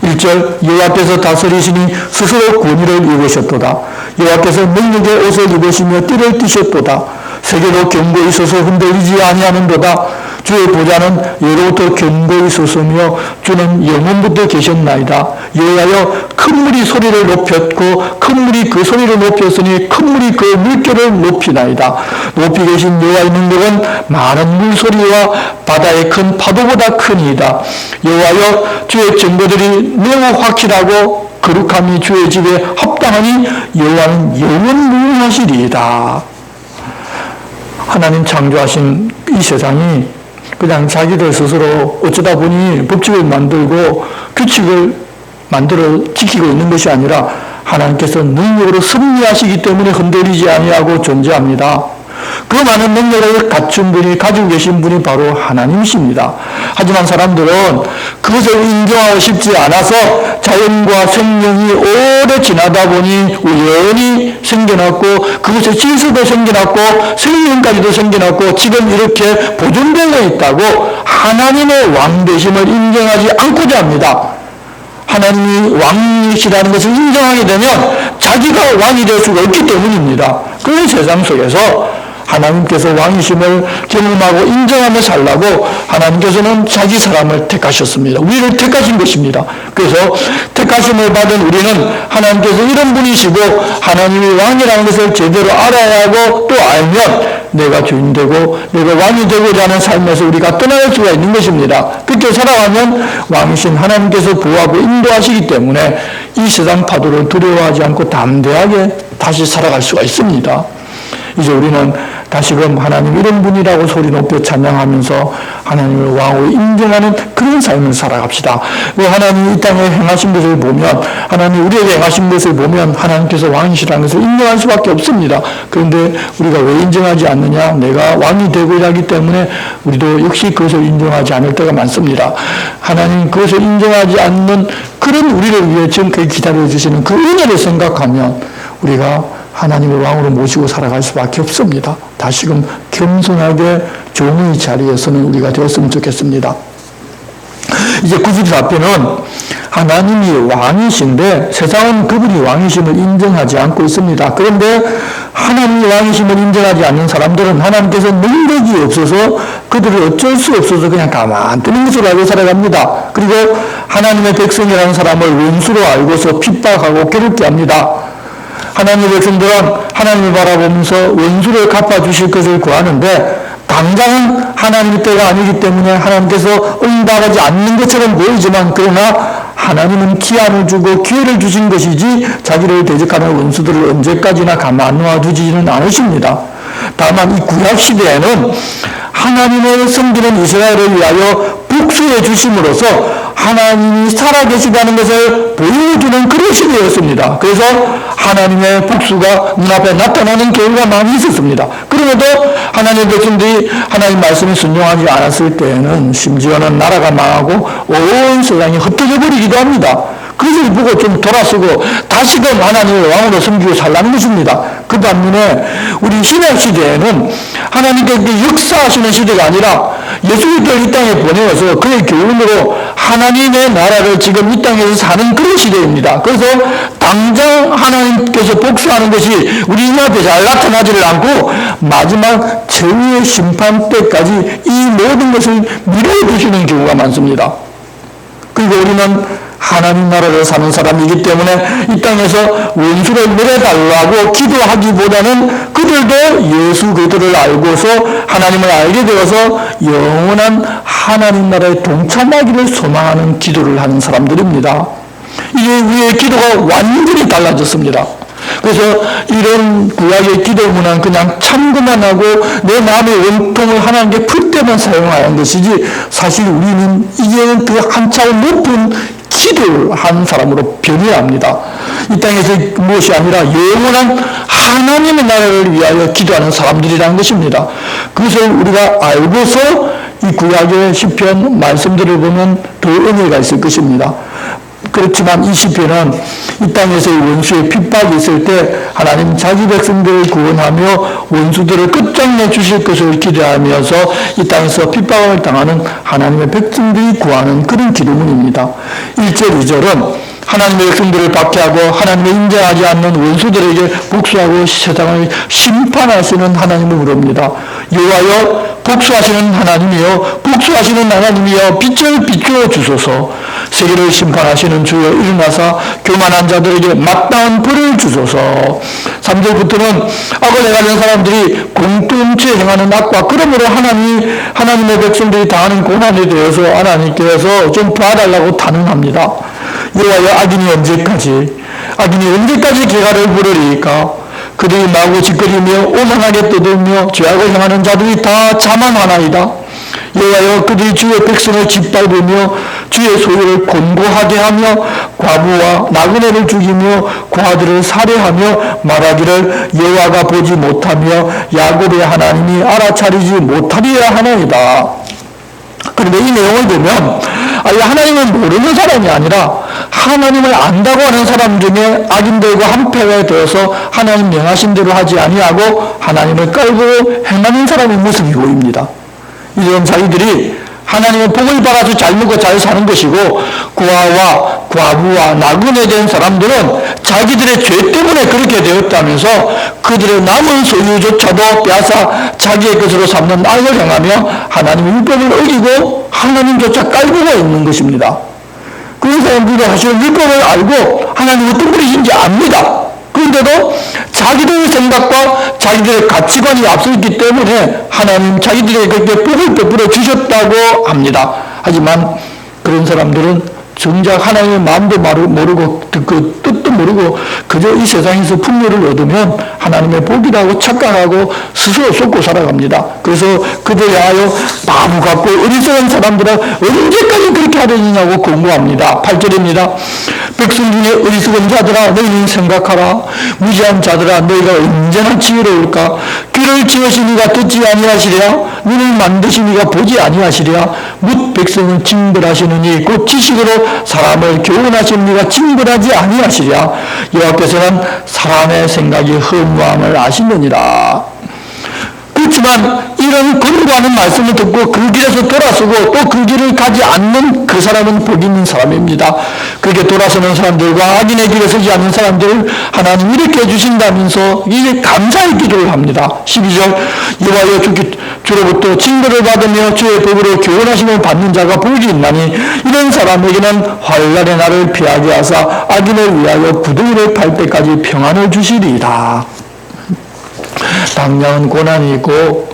1절 여호와께서 다스리시니 스스로 권위를 입으셨도다. 여호와께서 능력의 옷을 입으시며 띠를 띠셨도다. 세계도 견고히 서서 흔들리지 아니하는도다. 주의 보좌는 예로부터 견고히 섰으며 주는 영원부터 계셨나이다. 여호와여 큰 물이 소리를 높였고 큰 물이 그 소리를 높였으니 큰 물이 그 물결을 높이나이다. 높이 계신 여호와의 능력은 많은 물소리와 바다의 큰 파도보다 크니이다. 여호와여 주의 증거들이 매우 확실하고 거룩함이 주의 집에 합당하니 여호와는 영원무하시리이다. 하나님 창조하신 이 세상이 그냥 자기들 스스로 어쩌다 보니 법칙을 만들고 규칙을 만들어 지키고 있는 것이 아니라 하나님께서 능력으로 승리하시기 때문에 흔들리지 아니하고 존재합니다. 그 많은 능력을 갖춘 분이 가지고 계신 분이 바로 하나님이십니다. 하지만 사람들은 그것을 인정하고 싶지 않아서 자연과 생명이 오래 지나다 보니 우연히 생겨났고 그것의 질서도 생겨났고 생명까지도 생겨났고 지금 이렇게 보존되어 있다고 하나님의 왕되심을 인정하지 않고자 합니다. 하나님이 왕이시라는 것을 인정하게 되면 자기가 왕이 될 수가 없기 때문입니다. 그 세상 속에서 하나님께서 왕이심을 경험하고 인정하며 살라고 하나님께서는 자기 사람을 택하셨습니다. 우리를 택하신 것입니다. 그래서 택하심을 받은 우리는 하나님께서 이런 분이시고 하나님이 왕이라는 것을 제대로 알아야 하고 또 알면 내가 주인 되고 내가 왕이 되고자 하는 삶에서 우리가 떠날 수가 있는 것입니다. 그렇게 살아가면 왕이신 하나님께서 보호하고 인도하시기 때문에 이 세상 파도를 두려워하지 않고 담대하게 다시 살아갈 수가 있습니다. 이제 우리는 다시금 하나님 이런 분이라고 소리 높여 찬양하면서 하나님을 왕으로 인정하는 그런 삶을 살아갑시다. 왜 하나님이 이 땅에 행하신 것을 보면 하나님 우리에게 행하신 것을 보면 하나님께서 왕이시라는 것을 인정할 수밖에 없습니다. 그런데 우리가 왜 인정하지 않느냐? 내가 왕이 되고자 하기 때문에 우리도 역시 그것을 인정하지 않을 때가 많습니다. 하나님 그것을 인정하지 않는 그런 우리를 위해 지금까지 기다려주시는 그 은혜를 생각하면 우리가 하나님을 왕으로 모시고 살아갈 수밖에 없습니다. 다시금 겸손하게 종의 자리에서는 우리가 되었으면 좋겠습니다. 이제 94편은 하나님이 왕이신데 세상은 그분이 왕이심을 인정하지 않고 있습니다. 그런데 하나님이 왕이심을 인정하지 않는 사람들은 하나님께서 능력이 없어서 그들을 어쩔 수 없어서 그냥 가만 두는 것으로 알고 살아갑니다. 그리고 하나님의 백성이라는 사람을 원수로 알고서 핍박하고 괴롭게 합니다. 하나님의 백성들은 하나님을 바라보면서 원수를 갚아주실 것을 구하는데 당장은 하나님의 때가 아니기 때문에 하나님께서 응답하지 않는 것처럼 보이지만 그러나 하나님은 기한을 주고 기회를 주신 것이지 자기를 대적하는 원수들을 언제까지나 가만 놔두지는 않으십니다. 다만 이 구약시대에는 하나님을 섬기는 이스라엘을 위하여 복수해 주심으로써 하나님이 살아계시다는 것을 보여주는 그런 시대였습니다. 그래서 하나님의 복수가 눈앞에 나타나는 경우가 많이 있었습니다. 그럼에도 하나님의 백성들이 하나님 말씀에 순종하지 않았을 때에는 심지어는 나라가 망하고 온 세상이 흩어져 버리기도 합니다. 그것을 보고 좀 돌아서고 다시금 하나님을 왕으로 섬기고 살라는 것입니다. 그 반면에 우리 신약시대에는 하나님께서 역사하시는 시대가 아니라 예수님을 이 땅에 보내어서 그의 교훈으로 하나님의 나라를 지금 이 땅에서 사는 그런 시대입니다. 그래서 당장 하나님께서 복수하는 것이 우리 눈앞에 잘 나타나지를 않고 마지막 최후의 심판 때까지 이 모든 것을 미뤄두시는 경우가 많습니다. 그리고 우리는 하나님 나라를 사는 사람이기 때문에 이 땅에서 원수를 물어달라고 기도하기보다는 그들도 예수 그들을 알고서 하나님을 알게 되어서 영원한 하나님 나라에 동참하기를 소망하는 기도를 하는 사람들입니다. 이제 우리의 기도가 완전히 달라졌습니다. 그래서 이런 구약의 기도 문화는 그냥 참고만 하고 내 마음의 원통을 하나님께 풀 때만 사용하는 것이지 사실 우리는 이제는 그 한 차원 높은 기도한 사람으로 변해야 합니다. 이 땅에서 무엇이 아니라 영원한 하나님의 나라를 위하여 기도하는 사람들이라는 것입니다. 그것을 우리가 알고서 이 구약의 시편 말씀들을 보면 더 은혜가 있을 것입니다. 그렇지만 이 시편은 이 땅에서의 원수의 핍박이 있을 때 하나님 자기 백성들을 구원하며 원수들을 끝장내 주실 것을 기대하면서 이 땅에서 핍박을 당하는 하나님의 백성들이 구하는 그런 기도문입니다. 1절, 2절은 하나님의 백성들을 박해하고 하나님의 인정하지 않는 원수들에게 복수하고 세상을 심판하시는 하나님을 부릅니다. 여호와여 복수하시는 하나님이여 복수하시는 하나님이여 빛을 비추어 주소서. 세계를 심판하시는 주여 일어나사 교만한 자들에게 마땅한 벌을 주소서. 3절부터는 악을 행하는 사람들이 공동체에 행하는 악과 그러므로 하나님의 백성들이 당하는 고난에 대해서 하나님께서 좀 봐달라고 탄원합니다. 여호와여 악인이 언제까지 개가를 부르리까? 그들이 마구 짓거리며 오만하게 떠들며 죄악을 행하는 자들이 다 자만하나이다. 여호와여 그들이 주의 백성을 짓밟으며 주의 소유를 곤고하게 하며 과부와 나그네를 죽이며 고아들을 살해하며 말하기를 여호와가 보지 못하며 야곱의 하나님이 알아차리지 못하리라 하나이다. 그런데 이 내용을 보면 아예 하나님을 모르는 사람이 아니라 하나님을 안다고 하는 사람 중에 악인들과 한패가 되어서 하나님 명하신 대로 하지 아니하고 하나님을 깔고 행하는 사람의 모습이 보입니다. 이런 자기들이 하나님의 복을 받아서 잘 먹고 잘 사는 것이고 고아와 과부와 나그네 된 사람들은 자기들의 죄 때문에 그렇게 되었다면서 그들의 남은 소유조차도 빼앗아 자기의 것으로 삼는 악을 행하며 하나님의 율법을 어기고 하나님조차 깔보고 있는 것입니다. 그런 사람들도 사실 율법을 알고 하나님 어떤 분이신지 압니다. 그런데도 자기들의 생각과 자기들의 가치관이 앞서 있기 때문에 하나님 자기들에게 그렇게 복을 베풀어 주셨다고 합니다. 하지만 그런 사람들은 정작 하나님의 마음도 모르고 그 뜻도 모르고 그저 이 세상에서 풍요를 얻으면 하나님의 복이라고 착각하고 스스로 속고 살아갑니다. 그래서 그들에 하여 바보 같고 어리석은 사람들은 언제까지 그렇게 하려느냐고 권고합니다. 8절입니다. 백성 중에 어리석은 자들아 너희는 생각하라. 무지한 자들아 너희가 언제나 지혜로울까. 귀를 지으신 이가 듣지 아니하시랴. 눈을 만드신 이가 보지 아니하시랴. 뭇 백성은 징벌하시느니 곧 지식으로 사람을 교훈하신 이가 징벌하지 아니하시랴. 여호와께서는 사람의 생각이 허무함을 아시느니라. 그렇지만 이런 권고하는 말씀을 듣고 그 길에서 돌아서고 또 그 길을 가지 않는 그 사람은 복 있는 사람입니다. 그렇게 돌아서는 사람들과 악인의 길에 서지 않는 사람들을 하나님 이렇게 해주신다면서 이게 감사의 기도를 합니다. 12절 여호와여 주로부터 징벌을 받으며 주의 법으로 교훈하심을 받는 자가 복이 있나니 이런 사람에게는 환난의 날을 피하게 하사 악인을 위하여 구덩이를 팔 때까지 평안을 주시리이다. 당장은 고난이 있고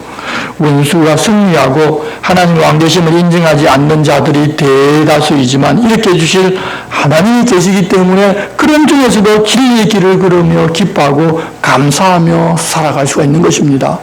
원수가 승리하고 하나님 왕되심을 인정하지 않는 자들이 대다수이지만 이렇게 해주실 하나님이 계시기 때문에 그런 중에서도 진리의 길을 걸으며 기뻐하고 감사하며 살아갈 수가 있는 것입니다.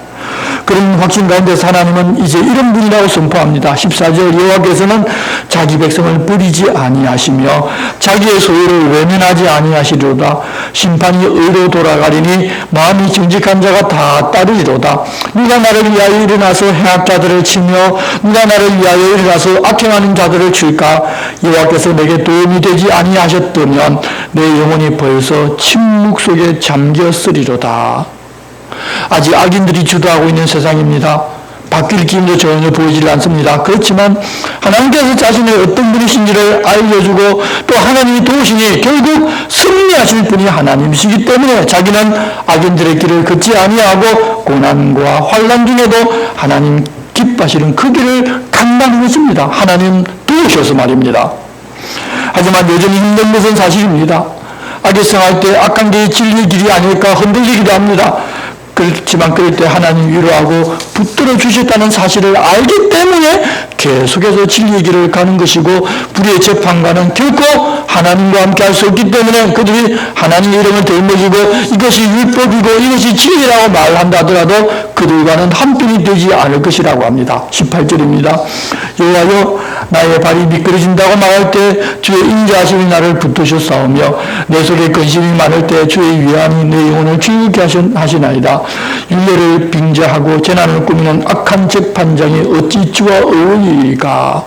그런 확신 가운데서 하나님은 이제 이런 분이라고 선포합니다. 14절 여호와께서는 자기 백성을 버리지 아니하시며 자기의 소유를 외면하지 아니하시리로다. 심판이 의로 돌아가리니 마음이 정직한 자가 다 따르리로다. 누가 나를 위하여 일어나서 행악자들을 치며 누가 나를 위하여 일어나서 악행하는 자들을 칠까. 여호와께서 내게 도움이 되지 아니하셨다면 내 영혼이 벌써 침묵 속에 잠겼으리로다. 아직 악인들이 주도하고 있는 세상입니다. 바뀔 기운도 전혀 보이질 않습니다. 그렇지만 하나님께서 자신의 어떤 분이신지를 알려주고 또 하나님이 도우시니 결국 승리하실 분이 하나님이시기 때문에 자기는 악인들의 길을 걷지 아니하고 고난과 환난 중에도 하나님 기뻐하시는 그 길을 간다는 것입니다. 하나님 도우셔서 말입니다. 하지만 여전히 힘든 것은 사실입니다. 악에 성할 때 악한 게 진리의 길이 아닐까 흔들리기도 합니다. 그렇지만 그럴 때 하나님 위로하고 붙들어 주셨다는 사실을 알기 때문에 계속해서 진리의 길을 가는 것이고 불의의 재판관은 결코 하나님과 함께 할 수 없기 때문에 그들이 하나님의 이름을 들먹이고 이것이 율법이고 이것이 진리라고 말한다 하더라도 그들과는 한편이 되지 않을 것이라고 합니다. 18절입니다. 여호와여 나의 발이 미끄러진다고 말할 때 주의 인자하심이 나를 붙드셨사오며 내 속에 근심이 많을 때 주의 위안이 내 영혼을 즐겁게 하시나이다. 윤례를 빙자하고 재난을 꾸미는 악한 재판장이 어찌 주와 어울리리까.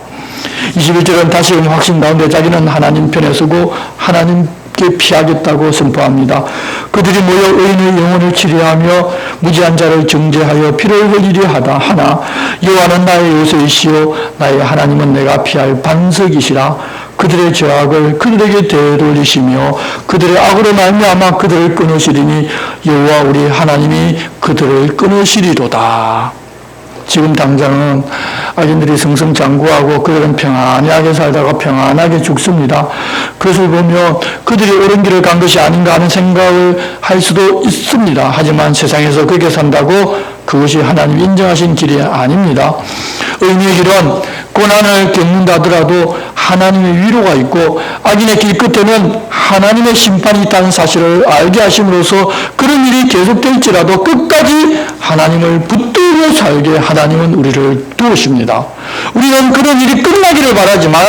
21절은 다시금 확신 가운데 자기는 하나님 편에 서고 하나님께 피하겠다고 선포합니다. 그들이 모여 의인의 영혼을 치료하며 무지한 자를 정죄하여 피를 흘리려 하나 여호와는 나의 요새이시오 나의 하나님은 내가 피할 반석이시라. 그들의 죄악을 그들에게 되돌리시며 그들의 악으로 말미암아 그들을 끊으시리니 여호와 우리 하나님이 그들을 끊으시리로다. 지금 당장은 악인들이 승승장구하고 그들은 평안하게 살다가 평안하게 죽습니다. 그것을 보며 그들이 옳은 길을 간 것이 아닌가 하는 생각을 할 수도 있습니다. 하지만 세상에서 그렇게 산다고 그것이 하나님 인정하신 길이 아닙니다. 의인의 길은 고난을 겪는다 하더라도 하나님의 위로가 있고 악인의 길 끝에는 하나님의 심판이 있다는 사실을 알게 하심으로써 그런 일이 계속될지라도 끝까지 하나님을 붙들고 살게 하나님은 우리를 도우십니다. 우리는 그런 일이 끝나기를 바라지만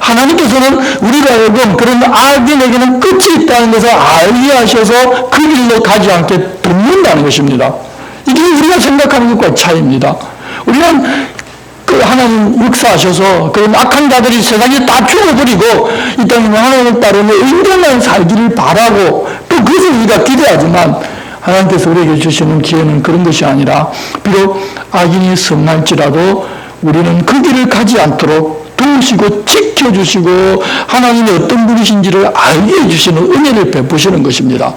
하나님께서는 우리가 하여금 그런 악인에게는 끝이 있다는 것을 알게 하셔서 그 길로 가지 않게 돕는다는 것입니다. 이게 우리가 생각하는 것과 차이입니다. 우리는 그 하나님 역사하셔서 그런 악한 자들이 세상에 다 죽어버리고 이 땅에 하나님을 따르며 인간만 살기를 바라고 또 그것을 우리가 기대하지만 하나님께서 우리에게 주시는 기회는 그런 것이 아니라 비록 악인이 선할지라도 우리는 그 길을 가지 않도록 도우시고 지켜주시고 하나님이 어떤 분이신지를 알게 해주시는 은혜를 베푸시는 것입니다.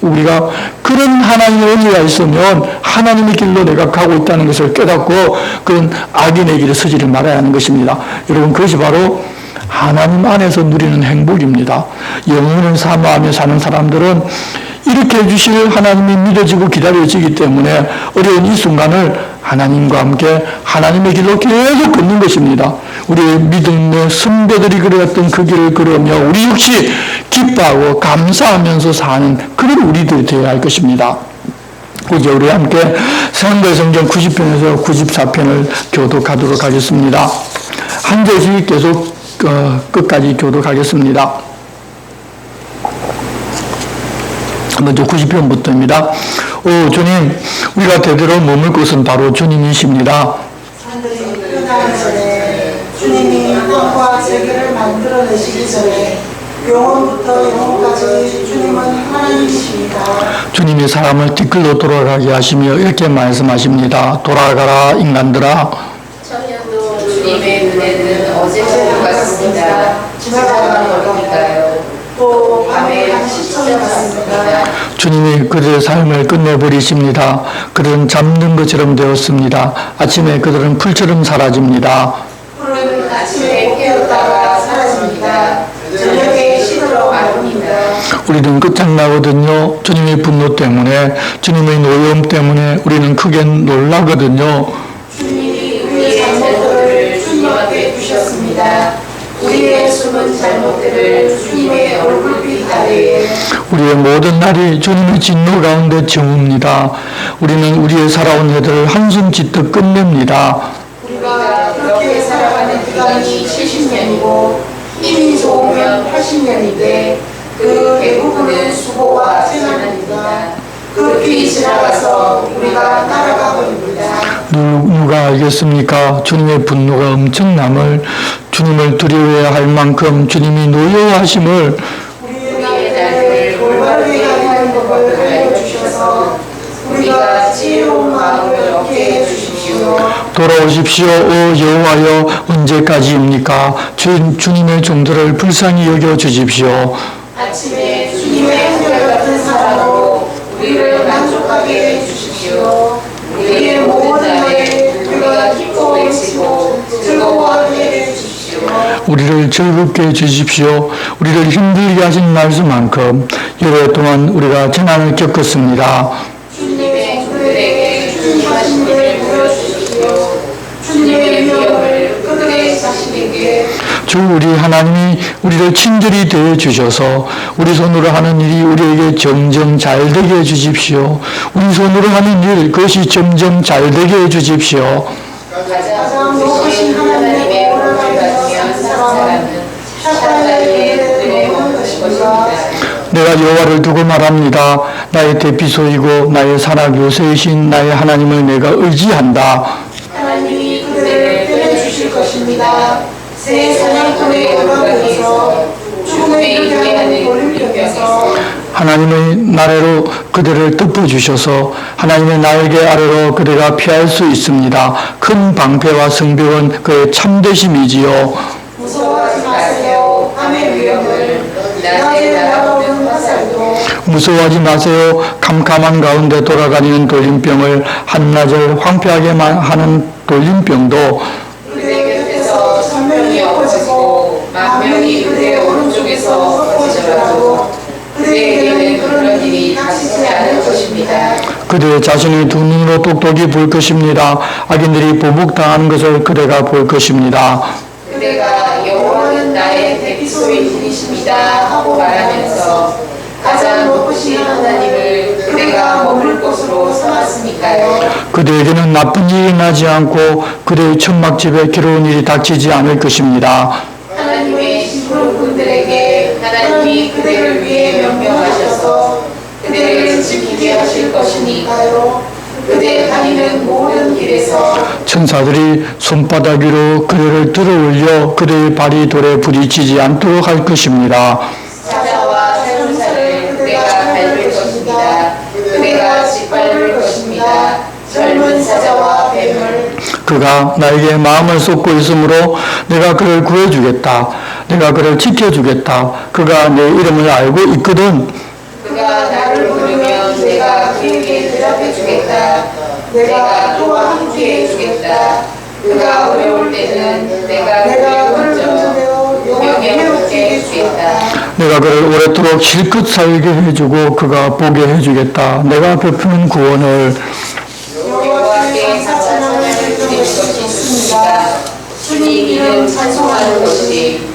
우리가 그런 하나님의 은혜가 있으면 하나님의 길로 내가 가고 있다는 것을 깨닫고 그런 악인의 길에 서지를 말아야 하는 것입니다. 여러분 그것이 바로 하나님 안에서 누리는 행복입니다. 영혼을 사모하며 사는 사람들은 이렇게 해주실 하나님이 믿어지고 기다려지기 때문에 어려운 이 순간을 하나님과 함께 하나님의 길로 계속 걷는 것입니다. 우리의 믿음의 선배들이 걸어갔던 그 길을 걸으며 우리 역시 기뻐하고 감사하면서 사는 그런 우리들이 되어야 할 것입니다. 이제 우리 함께 성경 90편에서 94편을 교독하도록 하겠습니다. 한 절씩 계속 끝까지 교독하겠습니다. 먼저 90편부터입니다. 오 주님, 우리가 대대로 머물 곳은 바로 주님이십니다. 산들이 끝나기 전에 주님이 땅과 세계를 만들어내시기 전에 영원부터 영원까지 주님은 하나님이십니다. 주님이 사람을 뒷글로 돌아가게 하시며 이렇게 말씀하십니다. 돌아가라 인간들아. 천년도 주님의 눈에는 어제처럼 같습니다. 지나가는 것이니까요. 또 밤에 한 시점 같습니다. 주님이 그들의 삶을 끝내버리십니다. 그들은 잠든 것처럼 되었습니다. 아침에 그들은 풀처럼 사라집니다. 푸른 아침에 깨었다가 사라집니다. 저녁에 시들어 마릅니다. 우리는 끝장나거든요. 주님의 분노 때문에, 주님의 노여움 때문에 우리는 크게 놀라거든요. 주님이 우리의 잘못들을 주님 앞에 두셨습니다. 우리의 숨은 잘못들을 주님의 얼굴빛 아래에 우리의 모든 날이 주님의 진노 가운데 저뭅니다. 우리는 우리의 살아온 해들을 한숨 짓듯 끝냅니다. 우리가 그렇게 살아가는 기간이 70년이고 힘이 좋으면 80년인데 그 대부분은 수고와 재난입니다. 급히 지나가서 우리가 날아가버립니다. 누가 알겠습니까? 주님의 분노가 엄청남을, 주님을 두려워해야 할 만큼 주님이 노여워하심을 우리의 날을 올바르게 하는 법을 알려주셔서 우리가 지혜로운 마음을 얻게 해주십시오. 돌아오십시오. 오 여호와여, 언제까지입니까? 주님의 종들을 불쌍히 여겨 주십시오. 아침에 주님의 한결같은 사랑으로 우리를 만족하게 해주십시오. 우리의 모든 날에 우리가 기뻐 외치고 즐거워하게 해주십시오. 우리를 즐겁게 해주십시오. 우리를 힘들게 하신 날수만큼 여러 동안 우리가 재난을 겪었습니다. 주님의 종들에게 주님 하신 일을 보여주십시오. 주님의 위엄을 주께 주 우리 하나님이 우리를 친절히 대해 주셔서 우리 손으로 하는 일이 우리에게 점점 잘 되게 해 주십시오. 우리 손으로 하는 일 그것이 점점 잘 되게 해 주십시오. 가장 높으신 하나님의 복을 받으며 산 사람은 사단에게 그들의 먹을 것입니다. 내가 여호와를 두고 말합니다. 나의 대피소이고 나의 산악 요새이신 나의 하나님을 내가 의지한다. 하나님이 그들을 빼내주실 것입니다. 새 사냥꾼의 골방에서 죽음에 이르게 하는 돌림병에서 하나님의 나래로 그들을 덮어주셔서 하나님의 날개 아래로 그대가 피할 수 있습니다. 큰 방패와 성벽은 그의 참되심이지요. 무서워하지 마세요. 밤의 위험을 낮에 날아오는 화살도 무서워하지 마세요. 캄캄한 가운데 돌아다니는 돌림병을 한나절 황폐하게만 하는 돌림병도 그대 곁에서 천명이 엎어지고 만명이 그대 오른쪽에서 엎어지더라도 그대에게는 그런 일이 닥치지 않을 것입니다. 그대 자신의 두 눈으로 똑똑히 볼 것입니다. 악인들이 보복당하는 것을 그대가 볼 것입니다. 그대가 여호와는 나의 대피소인 분이십니다 하고 말하면서 가장 높으신 하나님을 그대가 머물 곳으로 삼았으니까요. 그대에게는 나쁜 일이 나지 않고 그대의 천막집에 괴로운 일이 닥치지 않을 것입니다. 하나님의 신부분들에게 하나님이 그대를 위해 명령하셔서 그대를 지키게 하실 것이니까요. 그대 다니는 모든 길에서 천사들이 손바닥 위로 그대를 들어올려 그대의 발이 돌에 부딪히지 않도록 할 것입니다. 사자와 살림살을 그대가 밟을 것입니다. 그대가 짓밟을 것입니다. 젊은 사자와 뱀을 그가 나에게 마음을 쏟고 있으므로 내가 그를 구해주겠다. 내가 그를 지켜주겠다. 그가 내 이름을 알고 있거든. 그가 나를 부르면 내가 그에게 대답해 주겠다. 내가 또한 함께 해주겠다. 그가 어려울 때는 내가 그를 먼저 명예롭게 해주겠다. 내가 그를 오랫도록 실컷 살게 해주고 그가 보게 해주겠다. 내가 베푸는 구원을 여호와께 찬양을 드릴 것이 있습니다. 주님 이름 찬송하는 것이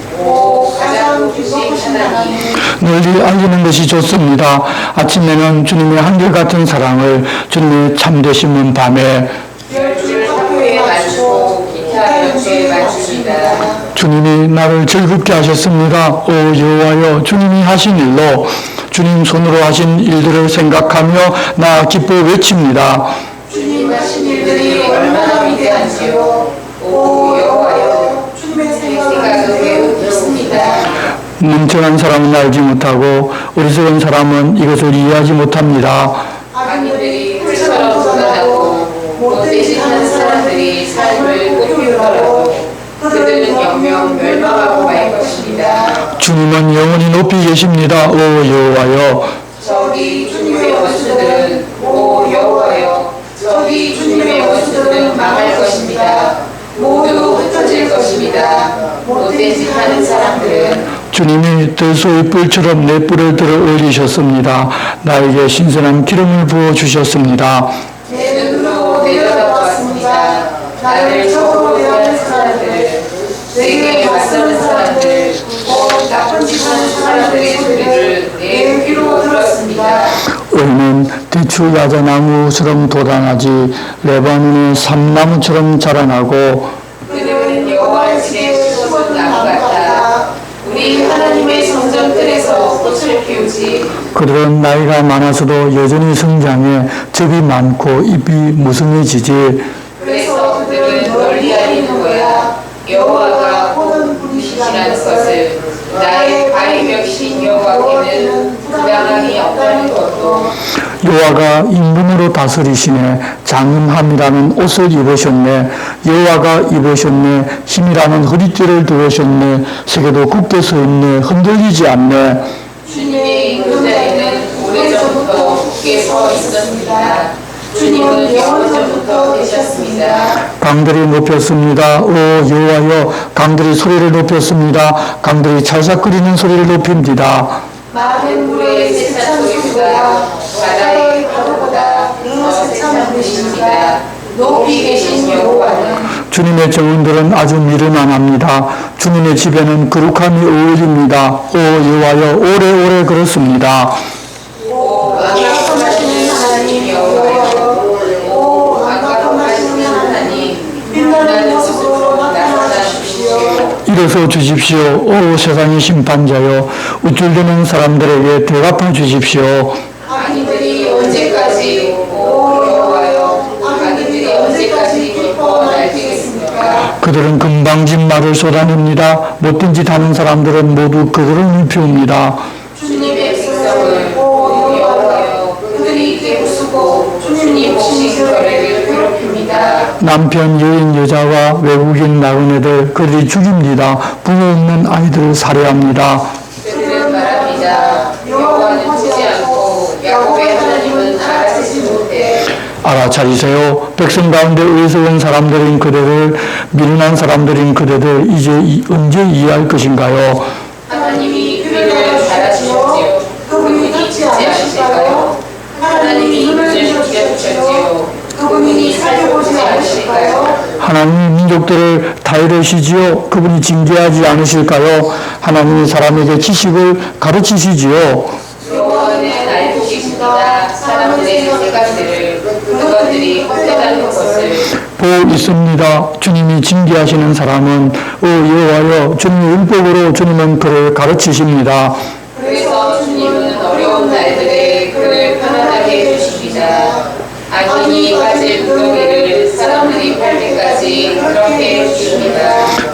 가장 기쁘신 하나님. 널리 알리는 것이 좋습니다. 아침에는 주님의 한결같은 사랑을, 주님의 참되심은 밤에 열줄 탁구에 맞추고 기타 연주에 맞춥니다. 주님이 나를 즐겁게 하셨습니다. 오 여호와여, 주님이 하신 일로 주님 손으로 하신 일들을 생각하며 나 기뻐 외칩니다. 주님 하신 일들이 얼마나 위대한지요. 오 여호와여, 주님의 생각은 매우 깊습니다. 멍청한 사람은 알지 못하고 어리석은 사람은 이것을 이해하지 못합니다. 악인들이 풀처럼 쏟아나고 못되지 않은 사람들이 삶을 꾸리더라도 그들은 영영 멸망하고 말 것입니다. 주님은 영원히 높이 계십니다. 오 여호와여, 저기 주님의 원수들은 오 여호와여, 저기 주님의 원수들은 망할 것입니다. 모두 흩어질 것입니다. 못되지 않은 사람들은 주님이 들소의 뿔처럼 내 뿔을 들어 올리셨습니다. 나에게 신선한 기름을 부어 주셨습니다. 내 눈으로 내려다보았습니다. 나를 적으로 대하는 사람들, 내게 맞서는 사람들, 곧 나쁜 짓 하는 사람들의 소리를 내 귀로 들었습니다. 의는 대추 야자나무처럼 돋아나지 레바논의 삼나무처럼 자라나고 그들은 여호와의 집에 심어둔 나무 같다. 우리 하나님의 성전들에서 꽃을 피우지. 그들은 나이가 많아서도 여전히 성장해 즙이 많고 잎이 무성해지지. 그래서 그들은 널리 알리는 거야. 여호와가 모든 분이시라는 것을, 나의 바위벽신 여호와께는 부당함이 없다는 것도. 여호와가 임금으로 다스리시네. 장엄함이라는 옷을 입으셨네. 여호와가 입으셨네. 힘이라는 허리띠를 두르셨네. 세계도 굳게 서 있네. 흔들리지 않네. 주님의 임금자리는 오래전부터 굳게 서 있었습니다. 주님은 영원전부터 되셨습니다. 강들이 높였습니다. 오 여호와여, 강들이 소리를 높였습니다. 강들이 찰싹거리는 소리를 높입니다. 많은 물의 세찬 소리보다 바다의 파도보다 더 세찬 분이십니다. 높이 계신 여호와는 주님의 정원들은 아주 미르만합니다. 주님의 집에는 거룩함이 어울립니다. 오 여호와여 오래오래 그렇습니다. 오 완벽하시는 하나님 여호와여, 오 완벽하시는 하나님, 빛나는 모습으로 나타나십시오. 일어서 주십시오. 오 세상의 심판자여 우쭐대는 사람들에게 대갚아 주십시오. 악인들이 언제까지, 오 여호와여, 악인들이 언제까지 기뻐 날뛰겠습니까? 그들은 금방진 말을 쏟아냅니다. 못된 짓 하는 사람들은 모두 그들을 비웁니다. 주님의 백성을, 오 여호와여, 그들이 깨부수고 주님 오신 거리를 괴롭힙니다. 남편, 여인, 여자와 외국인 나그네들 그들이 죽입니다. 부모 없는 아이들을 살해합니다. 그들은 말합니다. 여호와는 보지 않고 야곱의 하나님은 알아채지 못해. 알아차리세요. 백성 가운데 어리석은 사람들인 그대들, 미련한 사람들인 그대들 이제 언제 이해할 것인가요? 하나님이 우리를 잘하시지요. 그분이 잊지 않으실까요? 하나님이 눈을 주셨지요. 그분이 살펴보지 않으실까요? 하나님이 민족들을 다이르시지요. 그분이 징계하지 않으실까요? 하나님이 사람에게 지식을 가르치시지요. 여호와는 알고 계십니다. 사람들의 생각들을, 그것들이 헛되다는 것을. 복 있습니다. 주님이 징계하시는 사람은 여호와여 주님의 율법으로 주님은 그를 가르치십니다. 그래서 주님은 어려운 날들에 그를 편안하게 해주십니다. 악인이 빠질 구덩이를 사람들이 팔 때까지 그렇게 해주십니다.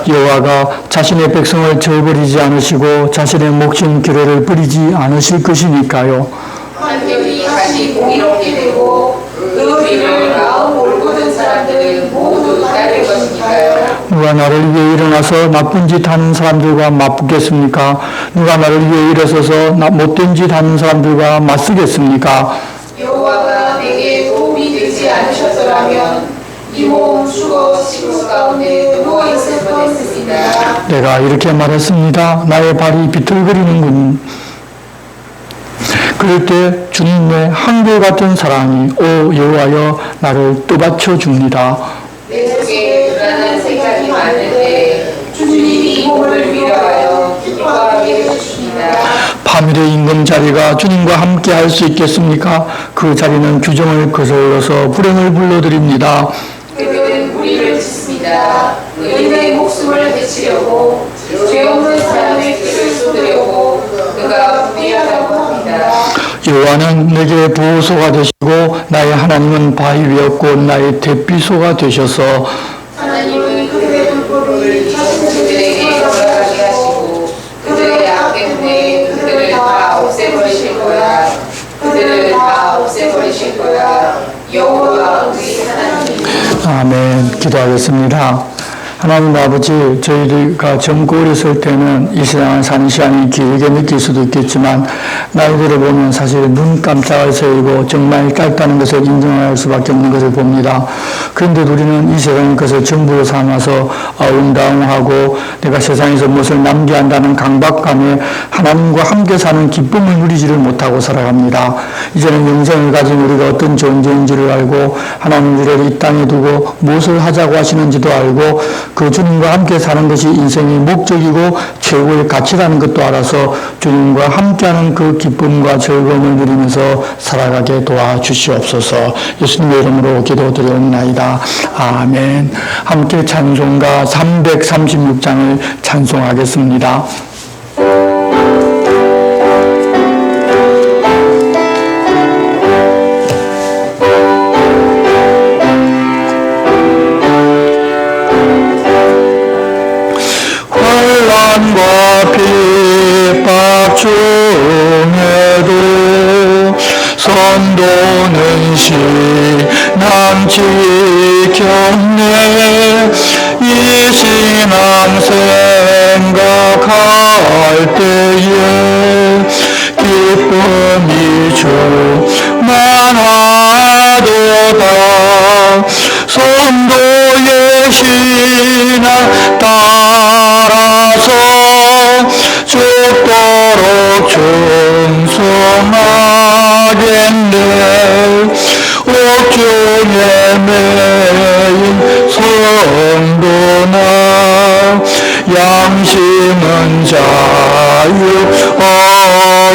여호와가 자신의 백성을 저버리지 않으시고 자신의 목숨 기회를 버리지 않으실 것이니까요. 한결이 다시 공의롭게 되고 그 뒤를 마음 올곧은 사람들은 모두 따를 것이니까요. 누가 나를 위해 일어나서 나쁜 짓 하는 사람들과 맞붙겠습니까? 누가 나를 위해 일어서서 못된 짓 하는 사람들과 맞서겠습니까? 여호와가 내게 도움이 되지 않으셨더라면 이 몸 죽어 시골 가운데 누워 있을 뻔했습니다. 내가 이렇게 말했습니다. 나의 발이 비틀거리는군. 그럴 때 주님의 한결같은 사랑이 오 여호와여 나를 떠받쳐 줍니다. 내 속에 불안한 생각이 많은데 주님이 이 몸을 위로하여 기뻐하게 해주십니다. 파멸의 임금 자리가 주님과 함께 할 수 있겠습니까? 그 자리는 규정을 거슬러서 불행을 불러드립니다. 그들은 무리를 짓습니다. 의인의 목숨을 해치려고 죄 없는 사람의 피를 쏟으려고 그가 무리하다고 합니다. 여호와는 내게 보호소가 되시고 나의 하나님은 바위였고 나의 대피소가 되셔서 하나님은 그들의 불법을 자신들에게 돌아가게 하시고 그들의 악 때문에 그들을 다 없애버리실 거야. 그들을 다 없애버리실 거야. 여호와 우리 하나님. 아멘. 기도하겠습니다. 하나님 아버지, 저희가 젊고 어렸을 때는 이 세상을 사는 시간이 길게 느낄 수도 있겠지만 나이 들어보면 사실 눈 깜짝할 새이고 정말 짧다는 것을 인정할 수밖에 없는 것을 봅니다. 그런데 우리는 이 세상의 것을 전부로 삼아서 아웅다웅하고 내가 세상에서 무엇을 남겨야 한다는 강박감에 하나님과 함께 사는 기쁨을 누리지를 못하고 살아갑니다. 이제는 영생을 가진 우리가 어떤 존재인지를 알고 하나님 우리를 이 땅에 두고 무엇을 하자고 하시는지도 알고 그 주님과 함께 사는 것이 인생의 목적이고 최고의 가치라는 것도 알아서 주님과 함께하는 그 기쁨과 즐거움을 누리면서 살아가게 도와주시옵소서. 예수님의 이름으로 기도드리옵나이다. 아멘. 함께 찬송가 336장을 찬송하겠습니다. 환난과 핍박 중에도 선도는 신앙 지켰네. 이 신앙 생각할 때에 기쁨이 충만하도다. 선도의 신앙 따라서 죽도록 충성하겠네. 옥중에 매인 양심은 자유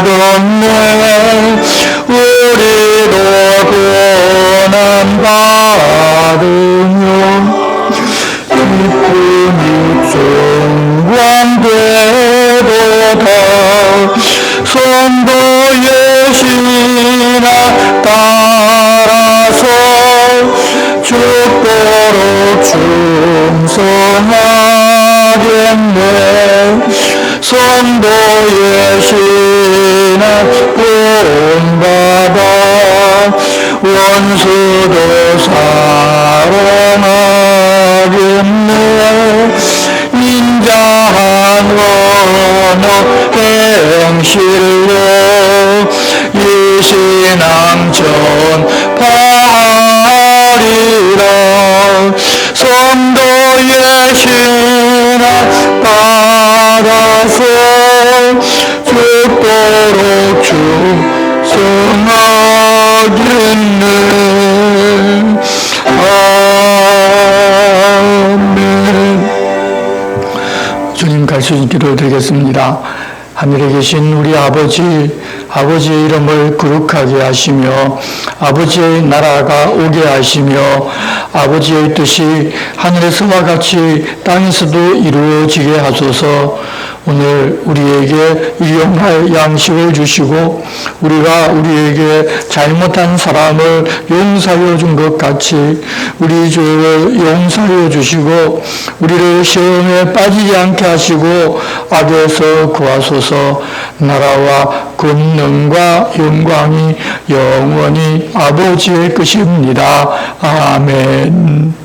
얻었네. 우리도 고난 받으며 기쁨이 중광되도다. 선도의 신앙 따라서 죽도록 충성하겠네. 선도의 신앙 본받아 원수도 사랑하겠네. 인자한 언어 행실로 이 신앙 전파하리라. 선도의 신앙 따라서 죽도록 충성하겠네. 아멘. 주님 갈수진 기도드리겠습니다. 하늘에 계신 우리 아버지의 이름을 거룩하게 하시며 아버지의 나라가 오게 하시며 아버지의 뜻이 하늘에서와 같이 땅에서도 이루어지게 하소서. 오늘 우리에게 일용할 양식을 주시고 우리가 우리에게 잘못한 사람을 용서하여 준 것 같이 우리 죄를 용서하여 주시고 우리를 시험에 빠지지 않게 하시고 악에서 구하소서. 나라와 권능과 영광이 영원히 아버지의 것입니다. 아멘.